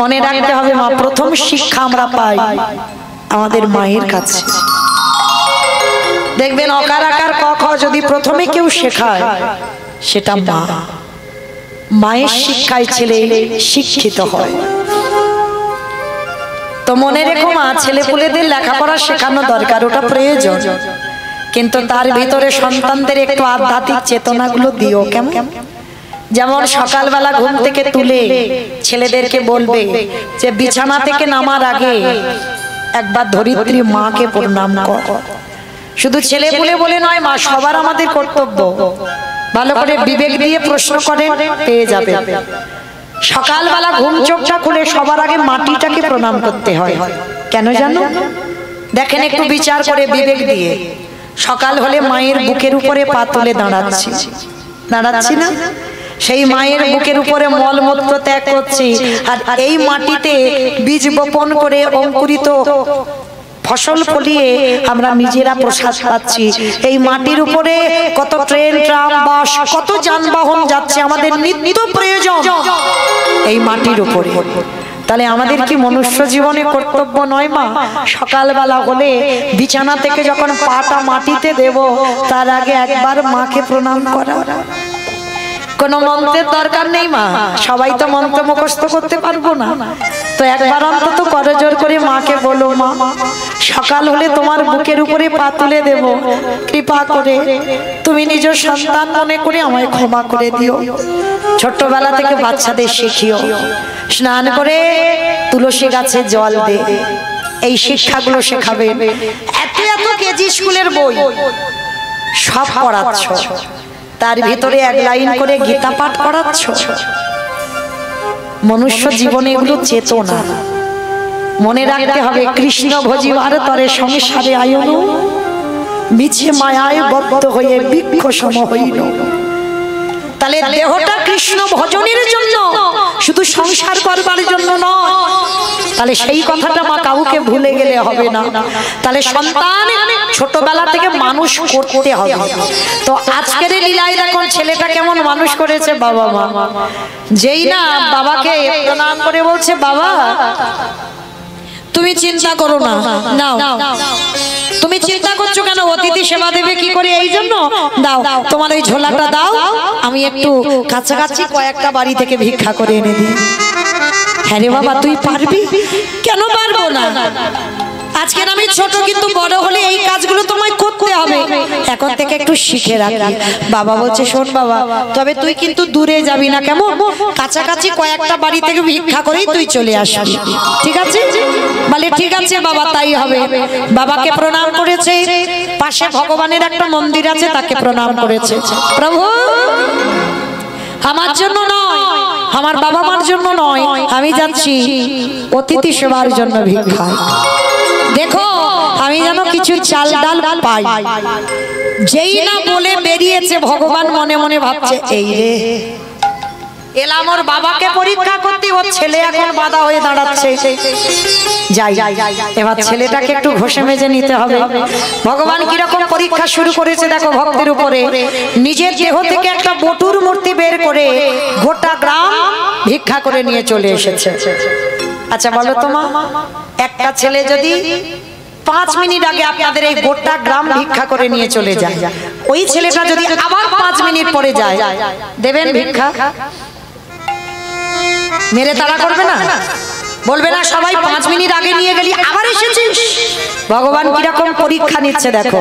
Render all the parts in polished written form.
মনে রাখতে হবে মা, প্রথম শিক্ষা আমরা পাই আমাদের মায়ের কাছে। দেখবেন অকার আকার ক খ যদি প্রথমে কেউ শেখায় সেটা মা। মায়ের শিক্ষায় ছেলে শিক্ষিত হয়। তো মনে রেখো মা, ছেলেপুলেদের লেখাপড়া শেখানো দরকার, ওটা প্রয়োজন, কিন্তু তার ভিতরে সন্তানদের একটু আধ্যাত্মিক চেতনাগুলো দিও। কেমন? যেমন সকালবেলা ঘুম থেকে তুলে ছেলেদেরকে বলবে যে বিছানা থেকে নামার আগে একবার ধরিত্রী মাকে প্রণাম কর। শুধু ছেলেপুলে বলে নয় মা, সবার আমাদের কর্তব্য। ভালো করে বিবেক দিয়ে প্রশ্ন করেন, পেয়ে যাবে। সকালবেলা ঘুম চোখটা খুলে সবার আগে মাটিটাকে প্রণাম করতে হয়। কেন জানো? দেখেন একটু বিচার করে বিবেক দিয়ে। সকাল হলে মায়ের বুকের উপরে পা তুলে দাঁড়াচ্ছি না? সেই মায়ের বুকের উপরে মলমূত্র ত্যাগ করছি, আর এই মাটিতে বীজ বপন করে অঙ্কুরিত ফসল ফলিয়ে আমরা নিজেরা প্রসাদ পাচ্ছি। এই মাটির উপরে কত ট্রেন, ট্রাম, বাস, কত যানবাহন যাচ্ছে, আমাদের নিত্য প্রয়োজন এই মাটির উপরে। তাহলে আমাদের কি মনুষ্য জীবনে কর্তব্য নয় মা, সকালবেলা হলে বিছানা থেকে যখন পাটা মাটিতে দেব তার আগে একবার মাকে প্রণাম করা? কোনো মন্ত্রের দরকার নেই মা, সবাই তো মন্ত্র মুখস্থ করতে পারবো না, তো একবার অন্তত করজোর করে মাকে বলো, মা সকাল হলে তোমার বুকের উপরে পা তুলে দেব, কৃপা করে তুমি নিজ সন্তান মনে করে আমায় ক্ষমা করে দিও। ছোট্টবেলা থেকে বাচ্চাদের শিখিও, স্নান করে তুলসী গাছে জল দে, এই শিক্ষাগুলো শেখাবে। এত এত কেজি স্কুলের বই সব পড়াচ্ছ, তার ভিতরে এক লাইন করে গীতা পাঠ করাচ্ছ। মনুষ্য জীবনে এগুলো চেতনা। মনে রাখতে হবে, কৃষ্ণ ভজিবার তরে সংসারে আয়ন, মিছে মায়ায় বদ্ধ হয়ে বৃক্ষ সম হইল। তাহলে দেহটা কৃষ্ণ ভজনের জন্য, শুধু সংসার করবার জন্য নয়। তাহলে সেই কথাটা মা কাউকে ভুলে গেলে হবে না। তাহলে সন্তান ছোটবেলা থেকে মানুষ করতে হবে। তো আজকের লীলায় দেখুন ছেলেটা কেমন মানুষ করেছে বাবা মা। যেই না বাবাকে প্রণাম করে বলছে, বাবা তুমি চিন্তা করো না, নাও। তুমি চিন্তা করছো কেন? অতিথি সেবা দেবে কি করে, এই জন্য দাও, তোমার ওই ঝোলাটা দাও, আমি একটু কাছাকাছি কয়েকটা বাড়ি থেকে ভিক্ষা করে এনে দিই। হ্যাঁ রে বাবা, তুই পারবি? কেন পারবো না? আজকের আমি ছোট, কিন্তু বড় হলে এই কাজগুলো তোমায় করতে হবে, এখন থেকে একটু শিখে রাখি। বাবা বলছে, শোন বাবা, তবে তুই কিন্তু দূরে যাবি না, কেমন? কাছাকাছি কয়েকটা বাড়ি থেকে ভিক্ষা করেই তুই চলে আসবি, ঠিক আছে? বলে ঠিক আছে বাবা, তাই হবে। বাবাকে প্রণাম করেছে, পাশে ভগবানের একটা মন্দির আছে, তাকে প্রণাম করেছে। প্রভু আমার জন্য নয়, আমার বাবা মার জন্য নয়, আমি যাচ্ছি অতিথি সেবার জন্য ভিক্ষা। দেখো আমি যেন কিছু চাল ডাল পাই। যেই না বলে বেরিয়েছে, ভগবান মনে মনে ভাবছে, এই রে এলাম ওর বাবাকে পরীক্ষা করতে, ওর ছেলে এখন বাধা হয়ে দাঁড়াচ্ছে। যাই, এবার ছেলেটাকে একটু ঘষে মেজে নিতে হবে। ভগবান কিরকম পরীক্ষা শুরু করেছে দেখো ভক্তের উপরে। নিজের দেহ থেকে একটা বটুর মূর্তি বের করে গোটা গ্রাম ভিক্ষা করে নিয়ে চলে এসেছে। আচ্ছা বলো তো মা, একটা ছেলে যদি 5 মিনিট আগে আপনাদের এই গোটা গ্রাম ভিক্ষা করে নিয়ে চলে যায়, ওই ছেলেটা যদি আবার 5 মিনিট পরে যায়, দেবেন ভিক্ষা? মেরে তাড়া করবে না? বলবে না সবাই 5 মিনিট আগে নিয়ে গেলি আবার এসেছিস? ভগবান কিরকম পরীক্ষা নিচ্ছে দেখো।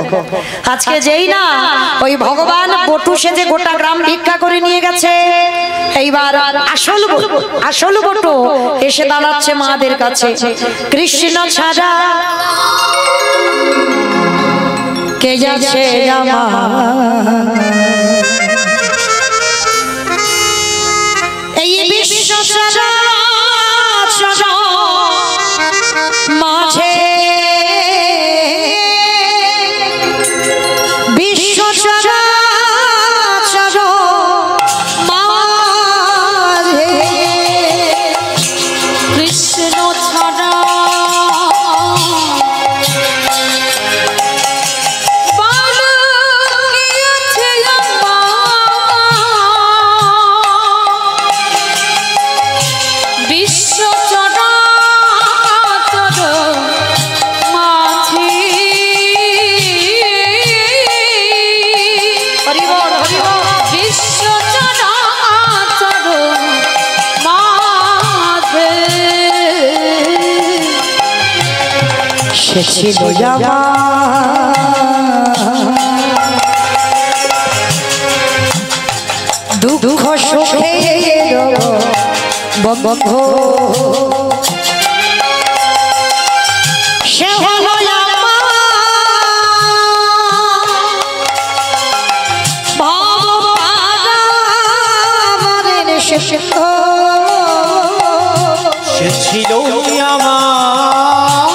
আজকে যেই না ওই ভগবান বটু সেজে গোটা গ্রাম ভিক্ষা করে নিয়ে গেছে, এইবার আসল বটু এসে দাঁড়াচ্ছে মাদের কাছে। কৃষ্ণ ছাড়া কে যাচ্ছে এই বিশ্ব মাঝে, বিশ্ব মাঝে কৃষ্ণ ছাড়া সে ছিল দুঃখ সুখে বন্ধু সে হলো সে ছিল আমার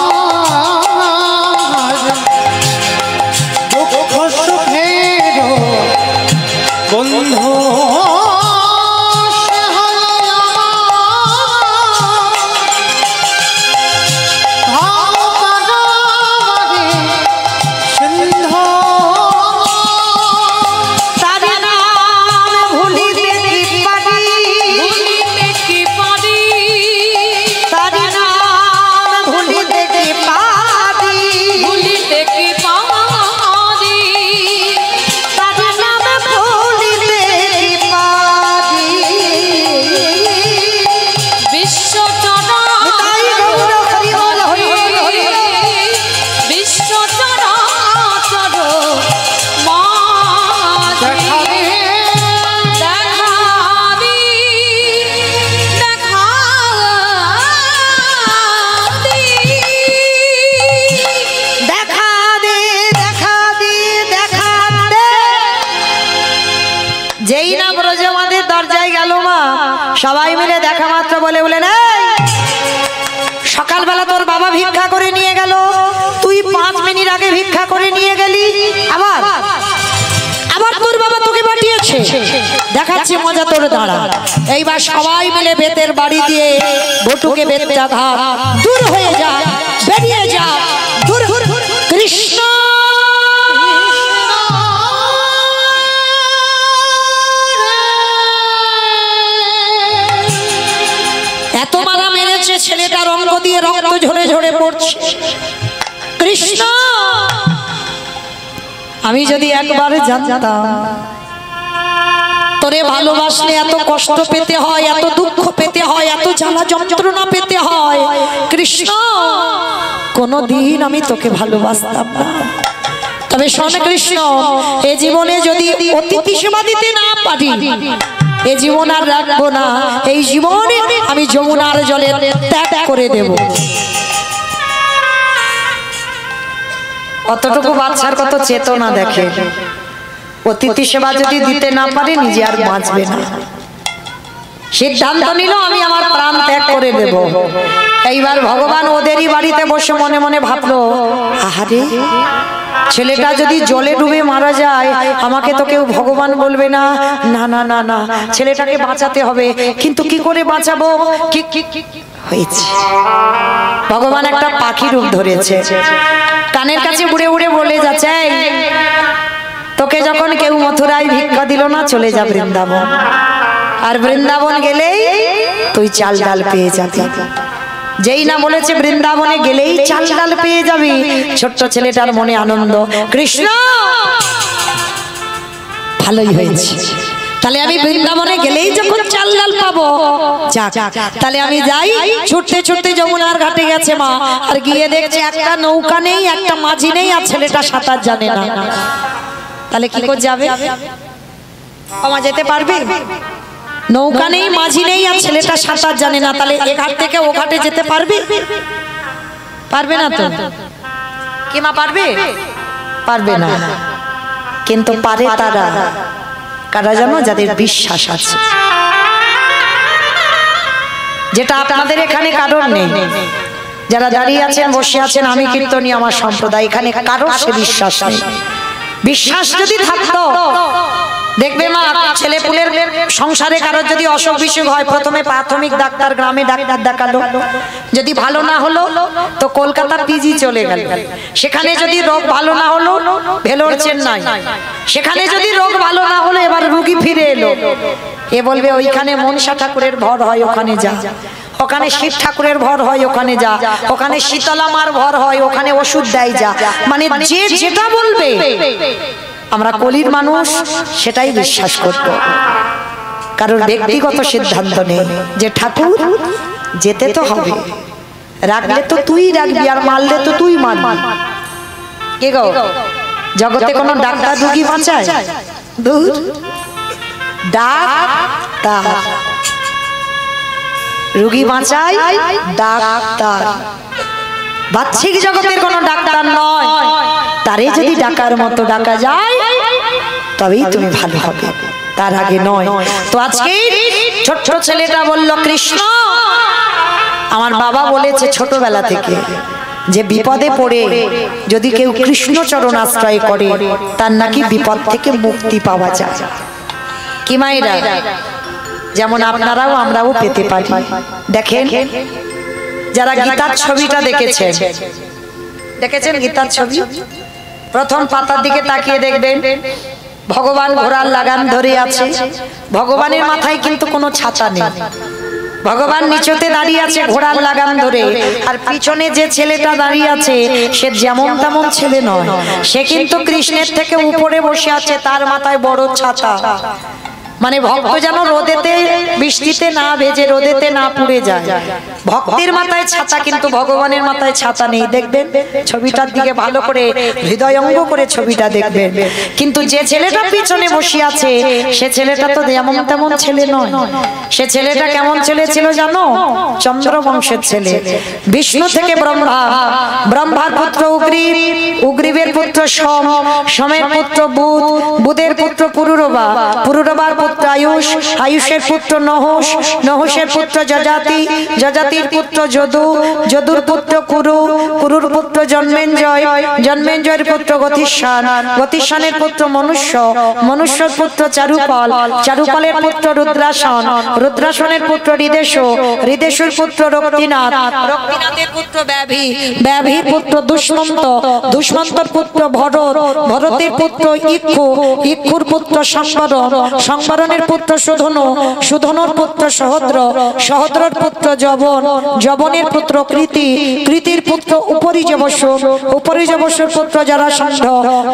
দুঃখ সুখের বন্ধু সবাই মিলে দেখা মাত্র বলে বলে না সকালবেলা তোর বাবা ভিক্ষা করে নিয়ে গেল, তুই 5 মিনিট আগে ভিক্ষা করে নিয়ে গেলি, আবার আবার তোর বাবা তোকে পাঠিয়েছে, দেখাচ্ছি মজা তোর দাঁড়া। এইবার সবাই মিলে বেতের বাড়ি দিয়ে বটুকে বেতটা ঘাট দূর হয়ে যা, বেরিয়ে যা, দূর কৃষ্ণ এত মারা মেরেছে ছেলেটার অঙ্গ দিয়ে রক্ত ঝরে ঝরে পড়ছে। কৃষ্ণ আমি যদি একবার জানতাম তোরে ভালোবাসলে এত কষ্ট পেতে হয়, এত দুঃখ পেতে হয়, এত জ্বালা যন্ত্রণা পেতে হয়, কৃষ্ণ কোনদিন আমি তোকে ভালোবাসতাম না। তবে শোন কৃষ্ণ, এ জীবনে যদি অতিথি সেবা দিতে না পারি, এ জীবন আর রাখবো না, এই জীবনে আমি যমুনার জলে ত্যাগ করে দেব। অতটুকু বাচ্চার কত চেতনা দেখে, অতিথি সেবা যদি দিতে না পারে নিজে আর বাঁচবে না। সিদ্ধান্ত নিল আমি আমার প্রাণ ত্যাগ করে দেব। এইবার ভগবান ওদেরই বাড়িতে বসে মনে মনে ভাবলো, আহারে ছেলেটা যদি জলে ডুবে মারা যায় আমাকে তো কেউ ভগবান বলবে না, না না না না ছেলেটাকে বাঁচাতে হবে, কিন্তু কি করে বাঁচাবো? কি হয়েছে, ভগবান একটা পাখি রূপ ধরেছে, কানের কাছে উড়ে উড়ে বলে যাচ্ছে, তোকে যখন কেউ মথুরায় ভিক্ষা দিল না, চলে যা বৃন্দাবন, আর বৃন্দাবন গেলেই তুই চাল ডাল পেয়ে যাবি। যেই না বলেছে বৃন্দাবনে গেলেই চাল ডাল পেয়ে যাবি, ছোট্ট ছেলেটার মনে আনন্দ, কৃষ্ণ ভালোই হয়েছে, তাহলে আমি বৃন্দাবনে গেলেই যখন চাল ডাল পাবো, যাক তাহলে আমি যাই। ছুটতে ছুটতে যমুনার ঘাটে গেছে মা, আর গিয়ে দেখছে একটা নৌকা নেই, একটা মাঝি নেই, আর ছেলেটা সাঁতার জানে না। তাহলে কি করে যাবে? আমা যেতে পারবে? নৌকা নেই, মাঝি নেই, আর ছেলেটা সাঁতার জানে না, তাহলে এ ঘাট থেকে ও ঘাটে যেতে পারবে? পারবে না তো। কি মা পারবে? পারবে না। কিন্তু পারে তারা, কারা জানো? যাদের বিশ্বাস আছে, যেটা আপনাদের এখানে কারণ নেই। যারা দাঁড়িয়ে আছেন, বসে আছেন, আমি কীর্তনী আমার সম্প্রদায়, এখানে কারোর সে বিশ্বাস নেই। বিশ্বাস যদি থাকতো, দেখবে মা ছেলে পুলের সংসারে কারোর যদি অসুখ বিসুখ হয়, প্রথমে প্রাথমিক ডাক্তার, গ্রামে ডাক্তার দেখালো, যদি ভালো না হলো তো কলকাতার পিজি চলে গেল, সেখানে যদি রোগ ভালো না হলো ভেলোর চেন্নাই, সেখানে যদি রোগ ভালো না হলো এবার রোগী ফিরে এলো, এ বলবে ওইখানে মনসা ঠাকুরের ভর হয় ওখানে যা, ওখানে শিব ঠাকুরের ভর হয় ওখানে যা, ওখানে শীতলা মার ভর হয় ওখানে ওষুধ দেয় যা। মানে যে যেটা বলবে, আমরা কলির মানুষ সেটাই বিশ্বাস করব, কারণ ব্যক্তিগত সিদ্ধান্ত নেই, যে ঠাকুর যেতে তো হবে, রাখলে তো তুই রাখবি আর মারলে তো তুই মারবি। কে গো, জগতে কোনো ডাক্তার রোগী বাঁচায়? দূর, ডাক্তার রোগী বাঁচায় ডাক্তার। বাহ্যিক জগতের কোনো ডাক্তার নয়, তারে যদি ডাকার মতো ডাকা যায় তবেই তুমি ভালো হবে, তার আগে নয়। তো আজকে ছোট্ট ছেলেটা বলল, কৃষ্ণ আমার বাবা বলেছে ছোটবেলা থেকে যে বিপদে পড়ে যদি কেউ কৃষ্ণ চরণ আশ্রয় করে তার নাকি বিপদ থেকে মুক্তি পাওয়া যায়। কি মায়েরা, যেমন আপনারাও আমরাও পেতে পারি। দেখেন, যারা গীতার ছবিটা দেখেছেন, দেখেছেন গীতার ছবি, প্রথম পাতার দিকে তাকিয়ে দেখবেন ভগবান ঘোড়ার লাগাম ধরে আছে। ভগবানের মাথায় কিন্তু কোনো ছাতা নেই, ভগবান নিচতে দাঁড়িয়ে আছে ঘোড়ার লাগাম ধরে। আর পিছনে যে ছেলেটা দাঁড়িয়ে আছে সে যেমন তেমন ছেলে নয়, সে কিন্তু কৃষ্ণের থেকে উপরে বসে আছে, তার মাথায় বড় ছাতা। মানে ভক্ত যেন রোদেতে বৃষ্টিতে না ভেজে রোদেতে না পুড়ে যায়। ভক্তের মাথায় ছাতা কিন্তু ভগবানের মাথায় ছাতা নেই। দেখবেন ছবিটার দিকে ভালো করে হৃদয়ঙ্গ করে ছবিটা দেখবেন। কিন্তু যে ছেলেটা পিছনে বসে আছে সে ছেলেটা তো যেমন তেমন ছেলে নয়। সে ছেলেটা কেমন ছেলে ছিল জানো? চন্দ্রবংশের ছেলে। বিষ্ণু থেকে ব্রহ্মা, ব্রহ্মার পুত্র উগ্রীব, উগ্রীবের পুত্র সোম, সোমের পুত্র বুধ, বুধের পুত্র পুরুরবা, পুরুরবার পুত্র আয়ুষ, আয়ুষের পুত্র নহস, নহসের পুত্র যজাতি, যজাতির পুত্র যদু, যদুর পুত্র কুরু, কুরুর পুত্র জন্মেঞ্জয়, জন্মেঞ্জয়ের পুত্র গতিষ্ঠান, গতিষ্ঠানের পুত্র মনুষ্য, মনুষ্যর পুত্র চারুপাল, চারুপালের পুত্র রুদ্রাসন, রুদ্রাসনের পুত্র হৃদেশ, হৃদেশের পুত্র রক্তিনাথ, রক্তিনাথের পুত্র ব্যাভি, ব্যাভির পুত্র দুষ্মন্ত, দুষ্মন্তর পুত্র ভরত, ভরতের পুত্র ইক্ষু, ইক্ষুর পুত্র সংবরণ, সংবরণের পুত্র সুধনু, সুধনুর পুত্র সহদ্র, সহদ্রর পুত্র যবন, যবনের পুত্র কৃতি, কৃতির পুত্র উপরিযবস্য, উপরিযবস্যর পুত্র জরাসন্ধ,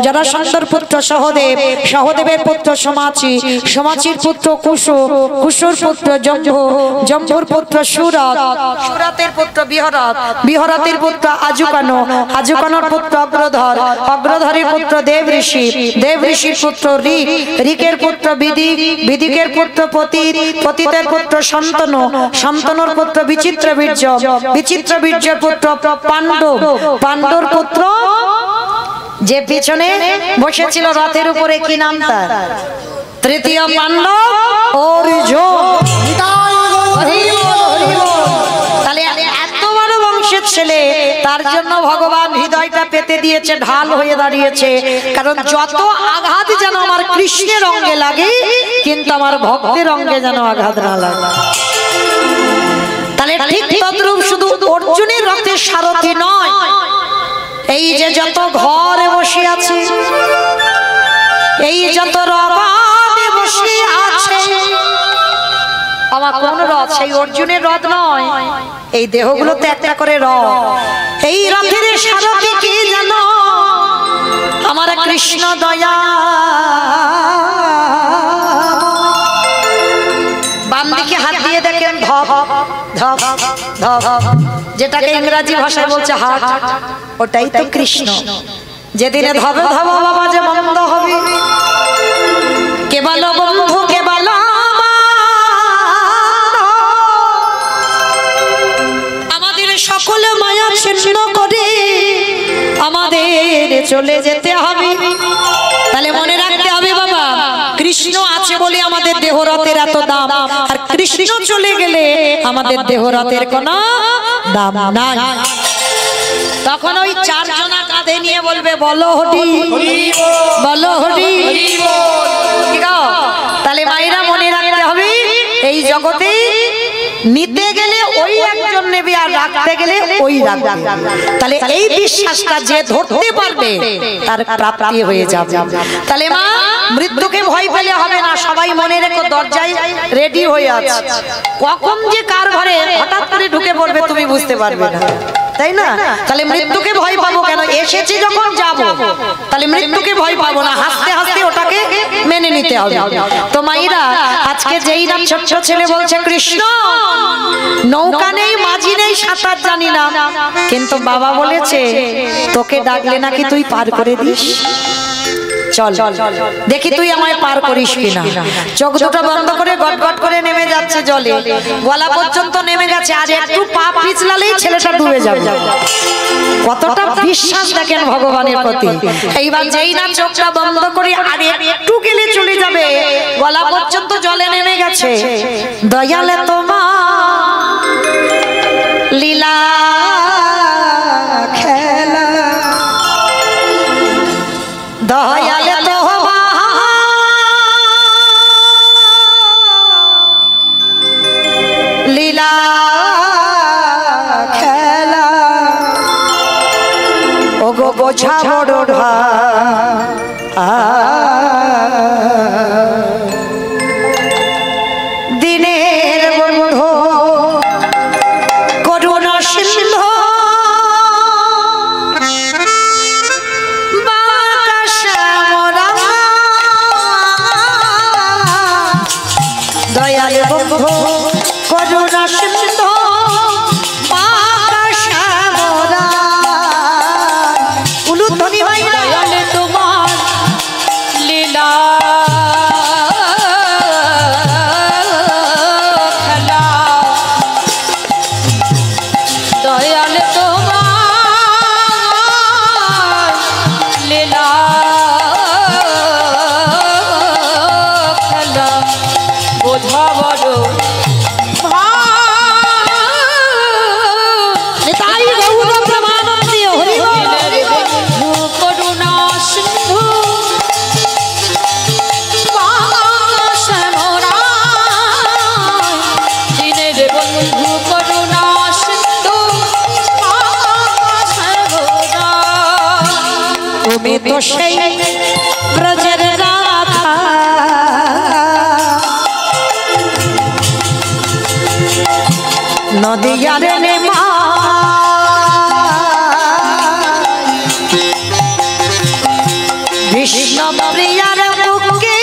জরাসন্ধর পুত্র সহদেব, সহদেবের পুত্র সমাচি, সমাচির পুত্র কুশু, কুশুর পুত্র জম্ভু, জম্ভুর পুত্র সুরত, সুরতের পুত্র বিহরত, বিহরতের পুত্র আজুকানো, আজুকানোর পুত্র অগ্রধর, অগ্রধরের পুত্র দেব ঋষি, দেব ঋষির পুত্র ঋক, ঋকের পুত্র বিদিক, বিদিকের পুত্র পতিত, পতিতের পুত্র শান্তনু, শান্তনুর পুত্র বিচিত্র বীর্য, বিচিত্র বীর্যের পুত্র পাণ্ডব, পাণ্ডুর পুত্র যে পিছনে বসেছিল রথের উপরে, কি নাম তার? তৃতীয় পাণ্ডব অর্জুন। তাহলে এত বড় বংশের ছেলে, তার জন্য ভগবান হৃদয়টা পেতে দিয়েছে, ঢাল হয়ে দাঁড়িয়েছে। কারণ যত আঘাত যেন আমার কৃষ্ণের অঙ্গে লাগে কিন্তু আমার ভক্তের অঙ্গে যেন আঘাত না লাগে। তাহলে ঠিক তদ্রূপ শুধু অর্জুনের রথের সারথি নয়, এই যে যত ঘরে বসে আছে, এই যত রথে বসে আছে, আমার কোন রথ? সেই অর্জুনের রথ নয়, এই দেহগুলোতে একটা করে রথ। এই রথের সারথি কি জানো? আমার কৃষ্ণ দয়া। বাম দিকে হাত দিয়ে দেখেন ধপ ধপ ধপ, যেটাকে ইংরেজি ভাষায় বলছে হার্ট, ওটাই তো কৃষ্ণ। যেদিনে ধবে ধব বাবা যে মন্দ হবে, কেবল বন্ধু কেবল আমাদের সকল মায়া ছিন্ন করে আমাদের চলে যেতে হবে। তাহলে মনে রাখতে হবে বাবা, কৃষ্ণ আছে বলে আমাদের দেহরথের এত দাম, আর কৃষ্ণ চলে গেলে আমাদের দেহরথের কোনো দাম নাই। তখন ওই চারজনা কাঁধে নিয়ে বলবে বলো হরি বলো হরি। তাহলে মায়েরা মনে রাখতে হবে, এই জগতে নিতে গেলে ওই একজন নেবে আর রাখতে গেলে ওই রাখবে। তাহলে এই বিশ্বাসটা যে ধরতে পারবে তার প্রাপ্তি হয়ে যাবে। তাহলে মা, মৃত্যুকে ভয় পেলে হবে না, সবাই মনে রেখো দরজায় রেডি হয়ে আছে। কখন যে কার ঘরে হঠাৎ করে ঢুকে পড়বে তুমি বুঝতে পারবে না, তাই না? তাহলে মৃত্যুকে ভয় পাবো কেন? এসেছি যখন যাব, তাহলে মৃত্যুকে ভয় পাবো না, হাসতে হাসতে ওটাকে মেনে নিতে হবে। তো মাইরা, আজকে যেই নাম ছোট্ট ছেলে বলছে কৃষ্ণ, নৌকা নেই, মাঝি নেই, সাঁতার জানি না, কিন্তু বাবা বলেছে তোকে ডাকলে নাকি তুই পার করে দিস। চল দেখি তুই আমায় পার করিস কিনা। চোখ দুটো বন্ধ করে গট গট করে নেমে যাচ্ছে জলে, গলা পর্যন্ত নেমে গেছে, আর একটু পা পিছলালেই ছেলেটা ডুবে যাবে। কতটা বিশ্বাস দেখেন ভগবানের প্রতি। এইবার যেই না চোখটা বন্ধ করে আর একটু গেলে চলে যাবে, গলা পর্যন্ত জলে নেমে গেছে। দয়ালে তোমার লীলা খেলা, দয়ালে লীলা খেলা, ও গো বোঝা বড় দিনের বন্ধু করুণা সিন্ধু, দয়াল বন্ধু করুণা সিন্ধু, উলুধ্বনি ভাই। দয়ালে তোমার লীলা খেলা, দয়ালে তোমার লীলা খেলা, বোঝা বড় তুমি তো সেই ব্রজের রাধা, নদিয়ার নেমা, বিষ্ণু প্রিয়ার বুকে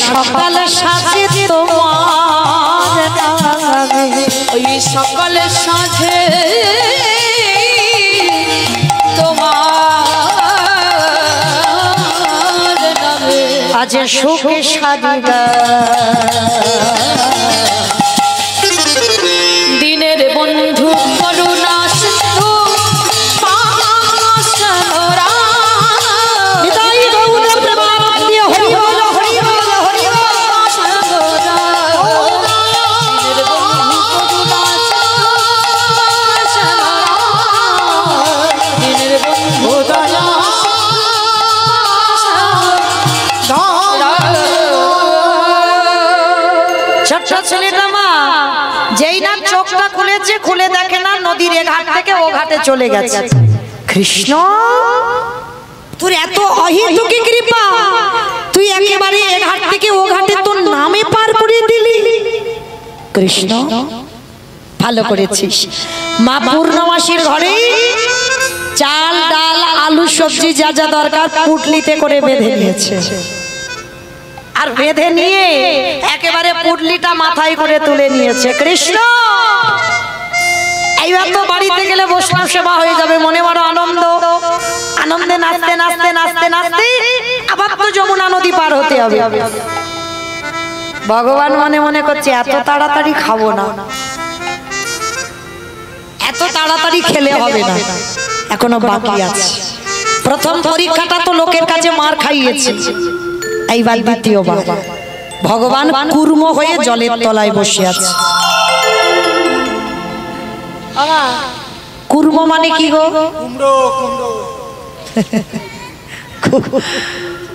সকাল সাথে তোমার নামে, ওই সকাল সাথে তোমার নামে, আজ সুখে সাদিবা দিনের বন্ধু করুণা সিন্ধু, ছেলেটা মা যেই না চোখটা খুলেছে, খুলে দেখে না নদীর এ ঘাট থেকে ও ঘাটে চলে গেছে। কৃষ্ণ তোর এত অহেতুকি কৃপা, তুই একেবারে এ ঘাট থেকে ও ঘাটে তোর নামে পার করে দিলি। কৃষ্ণ ভালো করেছিস। মা পূর্ণমাসীর ঘরে চাল ডাল আলু সবজি যা যা দরকার পুটলিতে করে বেঁধে নিয়েছে, আর বেঁধে নিয়ে একেবারে পুটলিটা মাথায় করে তুলে নিয়েছে। কৃষ্ণ এইবার তো বাড়িতে গেলে বৈষ্ণব সেবা হয়ে যাবে, মনে বড় আনন্দ, আনন্দে নাচতে নাচতে নাচতে নাচতে আবার তো যমুনা নদী পার হতে হবে। ভগবান মনে মনে করছে এত তাড়াতাড়ি খাবো না, এত তাড়াতাড়ি খেলে হবে না, এখনো বাকি আছে। প্রথম পরীক্ষাটা তো লোকের কাছে মার খাইয়েছে, এইবার দ্বিতীয়বার। ভগবান কুর্ম হয়ে জলের তলায় বসে আছে। কুর্ম মানে কি গো?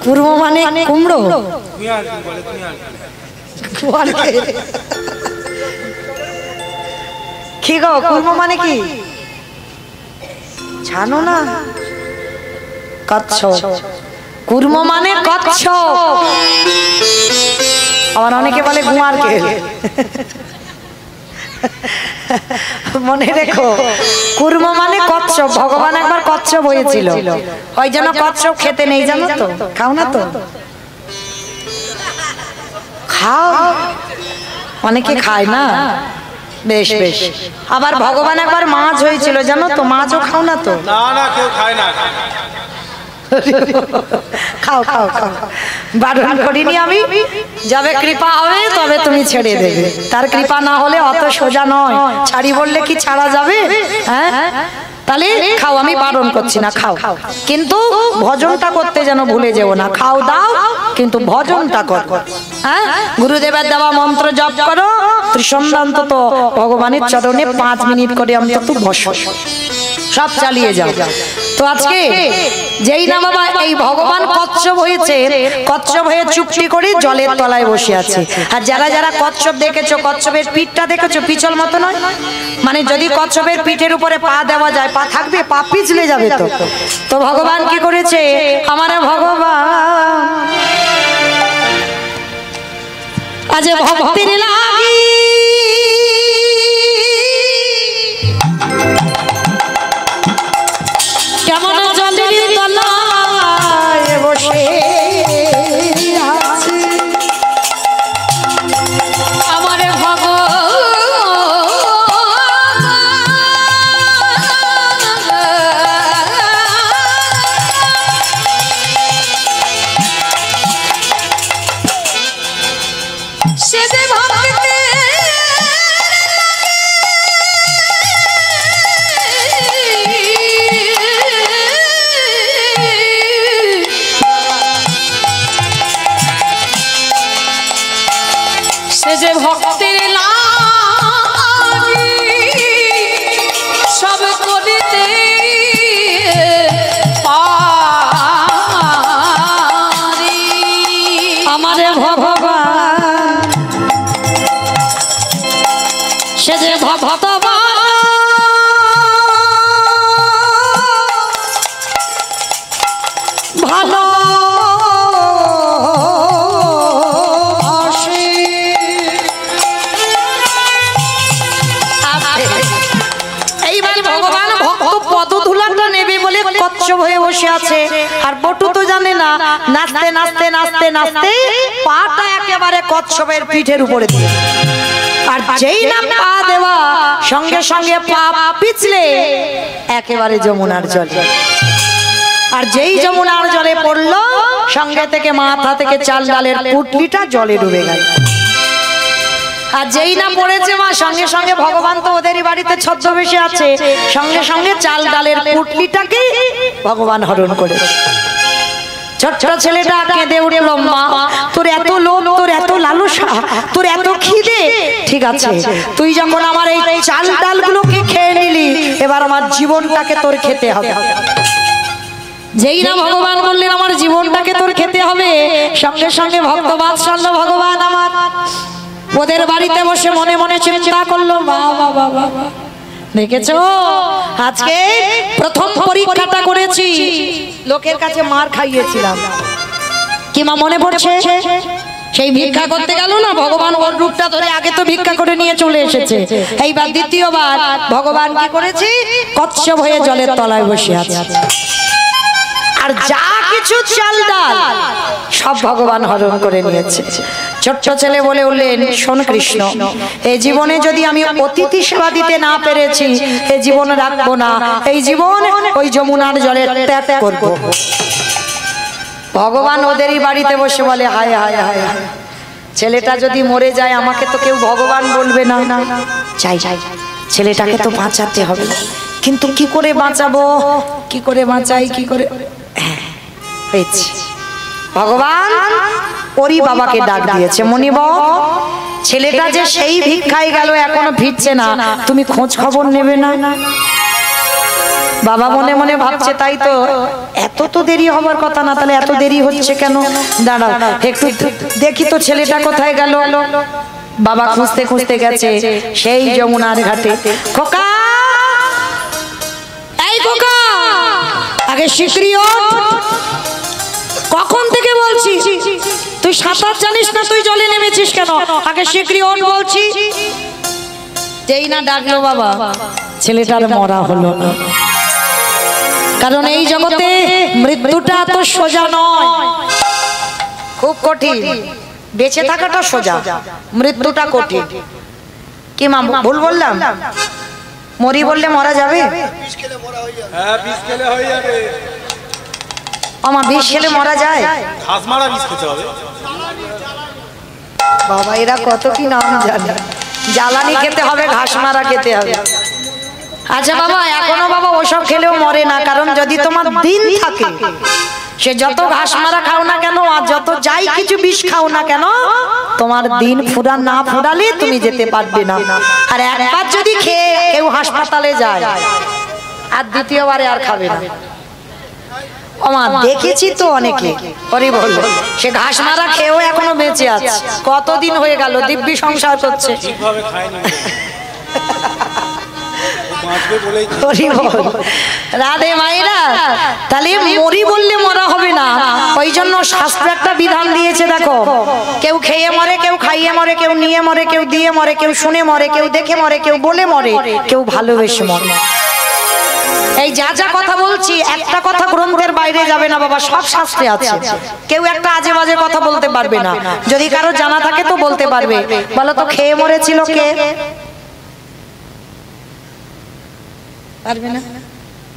কুর্ম মানে কুমড়ো, কি গো কুর্ম মানে কি জানো না? কচ্ছপ। কুর্ম মানে কচ্ছপ। আবার অনেকে বলে গুয়ার কেল। মনে রেখো কুর্ম মানে কচ্ছপ। ভগবান একবার কচ্ছপ হয়েছিল, ওই জন্য কচ্ছপ খেতে নেই, জানো তো? খাও না তো? খাও, অনেকে খায় না। বেশ বেশ। আবার ভগবান একবার মাছ হয়েছিল, জানো তো? মাছও খাও না তো? না না, কেউ খায় না। খাও খাও খাও, বারণ করিনি আমি। যাবে কৃপা হবে তবে তুমি ছেড়ে দেবে, তার কৃপা না হলে অত সোজা নয়। ছাড়ি বললে কি ছাড়া যাবে? হ্যাঁ, তাহলে খাও, আমি বারণ করছি না, খাও। কিন্তু ভজনটা করতে যেন ভুলে যেও না। খাও দাও, কিন্তু ভজনটা কর। হ্যাঁ, গুরুদেবের দেওয়া মন্ত্র জপ করো, ত্রিসন্ধ্যান্ত তো ভগবানের চরণে 5 মিনিট করে অন্তত বসো, সব চালিয়ে যাও। তো আজকে যেই না বাবা এই ভগবান কচ্ছপ হয়েছে, কচ্ছপ হয়ে চুপটি করে জলের তলায় বসে আছে। আর যারা যারা কচ্ছপ দেখেছো, কচ্ছপের পিঠটা দেখেছো, পিছল মতো নয়? মানে যদি কচ্ছপের পিঠের উপরে পা দেওয়া যায়, পা থাকবে? পা পিছলে যাবে। তো তো ভগবান কি করেছে? আমার ভগবান আজ ভক্তির লাগি কেমন জলের তলায় বসে আছে আমার ভগবান। সে যে ভক্তিতে যে ভক্তের লাগি সব করিতে পারি আমার ভগবান। সে যে ভক্তবান ভালো হয়ে বসে আছে। আর বটু তো জানে না, নাচতে নাচতে নাচতে নাচতে পাটা একেবারে কচ্ছপের পিঠের উপরে দিয়ে, আর যেই না পা দেওয়া সঙ্গে সঙ্গে পা পিছলে একেবারে যমুনার জলে। আর যেই যমুনার জলে পড়লো, সঙ্গে থেকে মাথা থেকে চাল ডালের পুটলিটা জলে ডুবে গেল। আর যেই না পড়েছে মা, সঙ্গে সঙ্গে ভগবান তো ওদেরই বাড়িতে ছদ্মবেশে আছে, সঙ্গে সঙ্গে চাল ডালের পুটলিটাকে ভগবান হরণ করে। ছোট্ট ছেলেটা কেঁদে উঠল, মা তোর এত লোভ, তোর এত লালসা, তোর এত খিদে, ঠিক আছে তুই যখন আমার এই চাল ডালগুলোকে খেয়ে নিলি, এবার আমার জীবনটাকে তোর খেতে হবে। যেই না ভগবান বললেন আমার জীবনটাকে তোর খেতে হবে, সঙ্গে সঙ্গে ভক্তবাৎসল্য ভগবান আমার ওদের বাড়িতে বসে মনে মনে চিন্তা করলো, বাবা বাবা দেখেছো আজকে প্রথম পরীক্ষাটা করেছি, লোকের কাছে মার খাইয়েছিলাম, কি মা মনে পড়ছে? সেই ভিক্ষা করতে গেল না, ভগবান ওর রূপটা ধরে আগে তো ভিক্ষা করে নিয়ে চলে এসেছে, এইবার দ্বিতীয়বার ভগবান কি করেছে? কচ্ছপ হয়ে জলের তলায় বসে আছে। আর যা কিছু চাল ডাল সব ভগবান হরণ করে নিয়েছে। ছোট্ট ছেলে বলে উঠলেন, শোন কৃষ্ণ, এই জীবনে যদি আমি অতিথি সেবা দিতে না পেরেছি, এই জীবন রাখবো না, এই জীবন ওই যমুনার জলে ত্যাগ করব। ভগবান ওদেরই বাড়িতে বসে বলে, হায় হায় হায়, ছেলেটা যদি মরে যায় আমাকে তো কেউ ভগবান বলবে না, চাই চাই ছেলেটাকে তো বাঁচাতে হবে, কিন্তু কি করে বাঁচাবো, কি করে বাঁচাই, কি করে? হয়েছে ভগবান ওরই বাবাকে ডাক দিয়েছে, মনিব ছেলেটা যে সেই ভিক্ষায় গেল এখনো ফিরছে না, তুমি খোঁজ খবর নেবে না? বাবা মনে মনে ভাবছে তাই তো, এত তো দেরি হবার কথা না, তাহলে এত দেরি হচ্ছে কেন? দাঁড়াও একটু দেখি তো ছেলেটা কোথায় গেল। বাবা খুঁজতে খুঁজতে গেছে সেই যমুনার ঘাটে। খোকা, এই খোকা, আগে শিগগিরই ওঠ। কখন থেকে বলছি তুই সাঁতার জানিস না, তুই জলে নেমেছিস কেন? আগে শিগগিরই ওঠ বলছি। যেই না ডাকলো বাবা, ছেলেটার মরা হলো না। কারণ এই জগতে মৃত্যুটা তো সোজা নয়, খুব কঠিন। বেঁচে থাকাটা সোজা, মৃত্যুটা কঠিন। কি মা ভুল বললাম? মরি বললে মরা যাবে? আমার বিষ খেলে মরা যায়? বাবা এরা কত কি নাম জানে। জ্বালানি খেতে হবে, ঘাস মারা খেতে হবে। আচ্ছা বাবা, এখনো বাবা ওসব খেলেও মরে না। কারণ যদি তোমার দিন থাকে, সে যত ঘাস মারা খাও না কেন আর যত যাই কিছু বিষ খাও না কেন, তোমার দিন ফুরা না ফুরালে তুমি যেতে পারবে না। আর একবার যদি খেয়ে কেউ হাসপাতালে যায়, আর দ্বিতীয়বারে আর খাবে না। আমার দেখেছি তো অনেকে পরে বললো সে ঘাস মারা খেয়েও এখনো বেঁচে আছে। কতদিন হয়ে গেল দিব্যি সংসার করছে। রাধে মায়েরা, তাহলে মরি বললে মরা হবে না। ওই জন্য শাস্ত্র একটা বিধান দিয়েছে, দেখো, কেউ খেয়ে মরে, কেউ খাইয়ে মরে, কেউ নিয়ে মরে, কেউ দিয়ে মরে, কেউ শুনে মরে, কেউ দেখে মরে, কেউ বলে মরে, কেউ ভালোবেসে মরে। এই যা যা কথা বলছি, একটা কথা গ্রন্থের বাইরে যাবে না বাবা, সব শাস্ত্রে আছে। কেউ একটা আজে বাজে কথা বলতে পারবে না। যদি কারো জানা থাকে তো বলতে পারবে। বলো তো খেয়ে মরেছিল কে? পারবে না?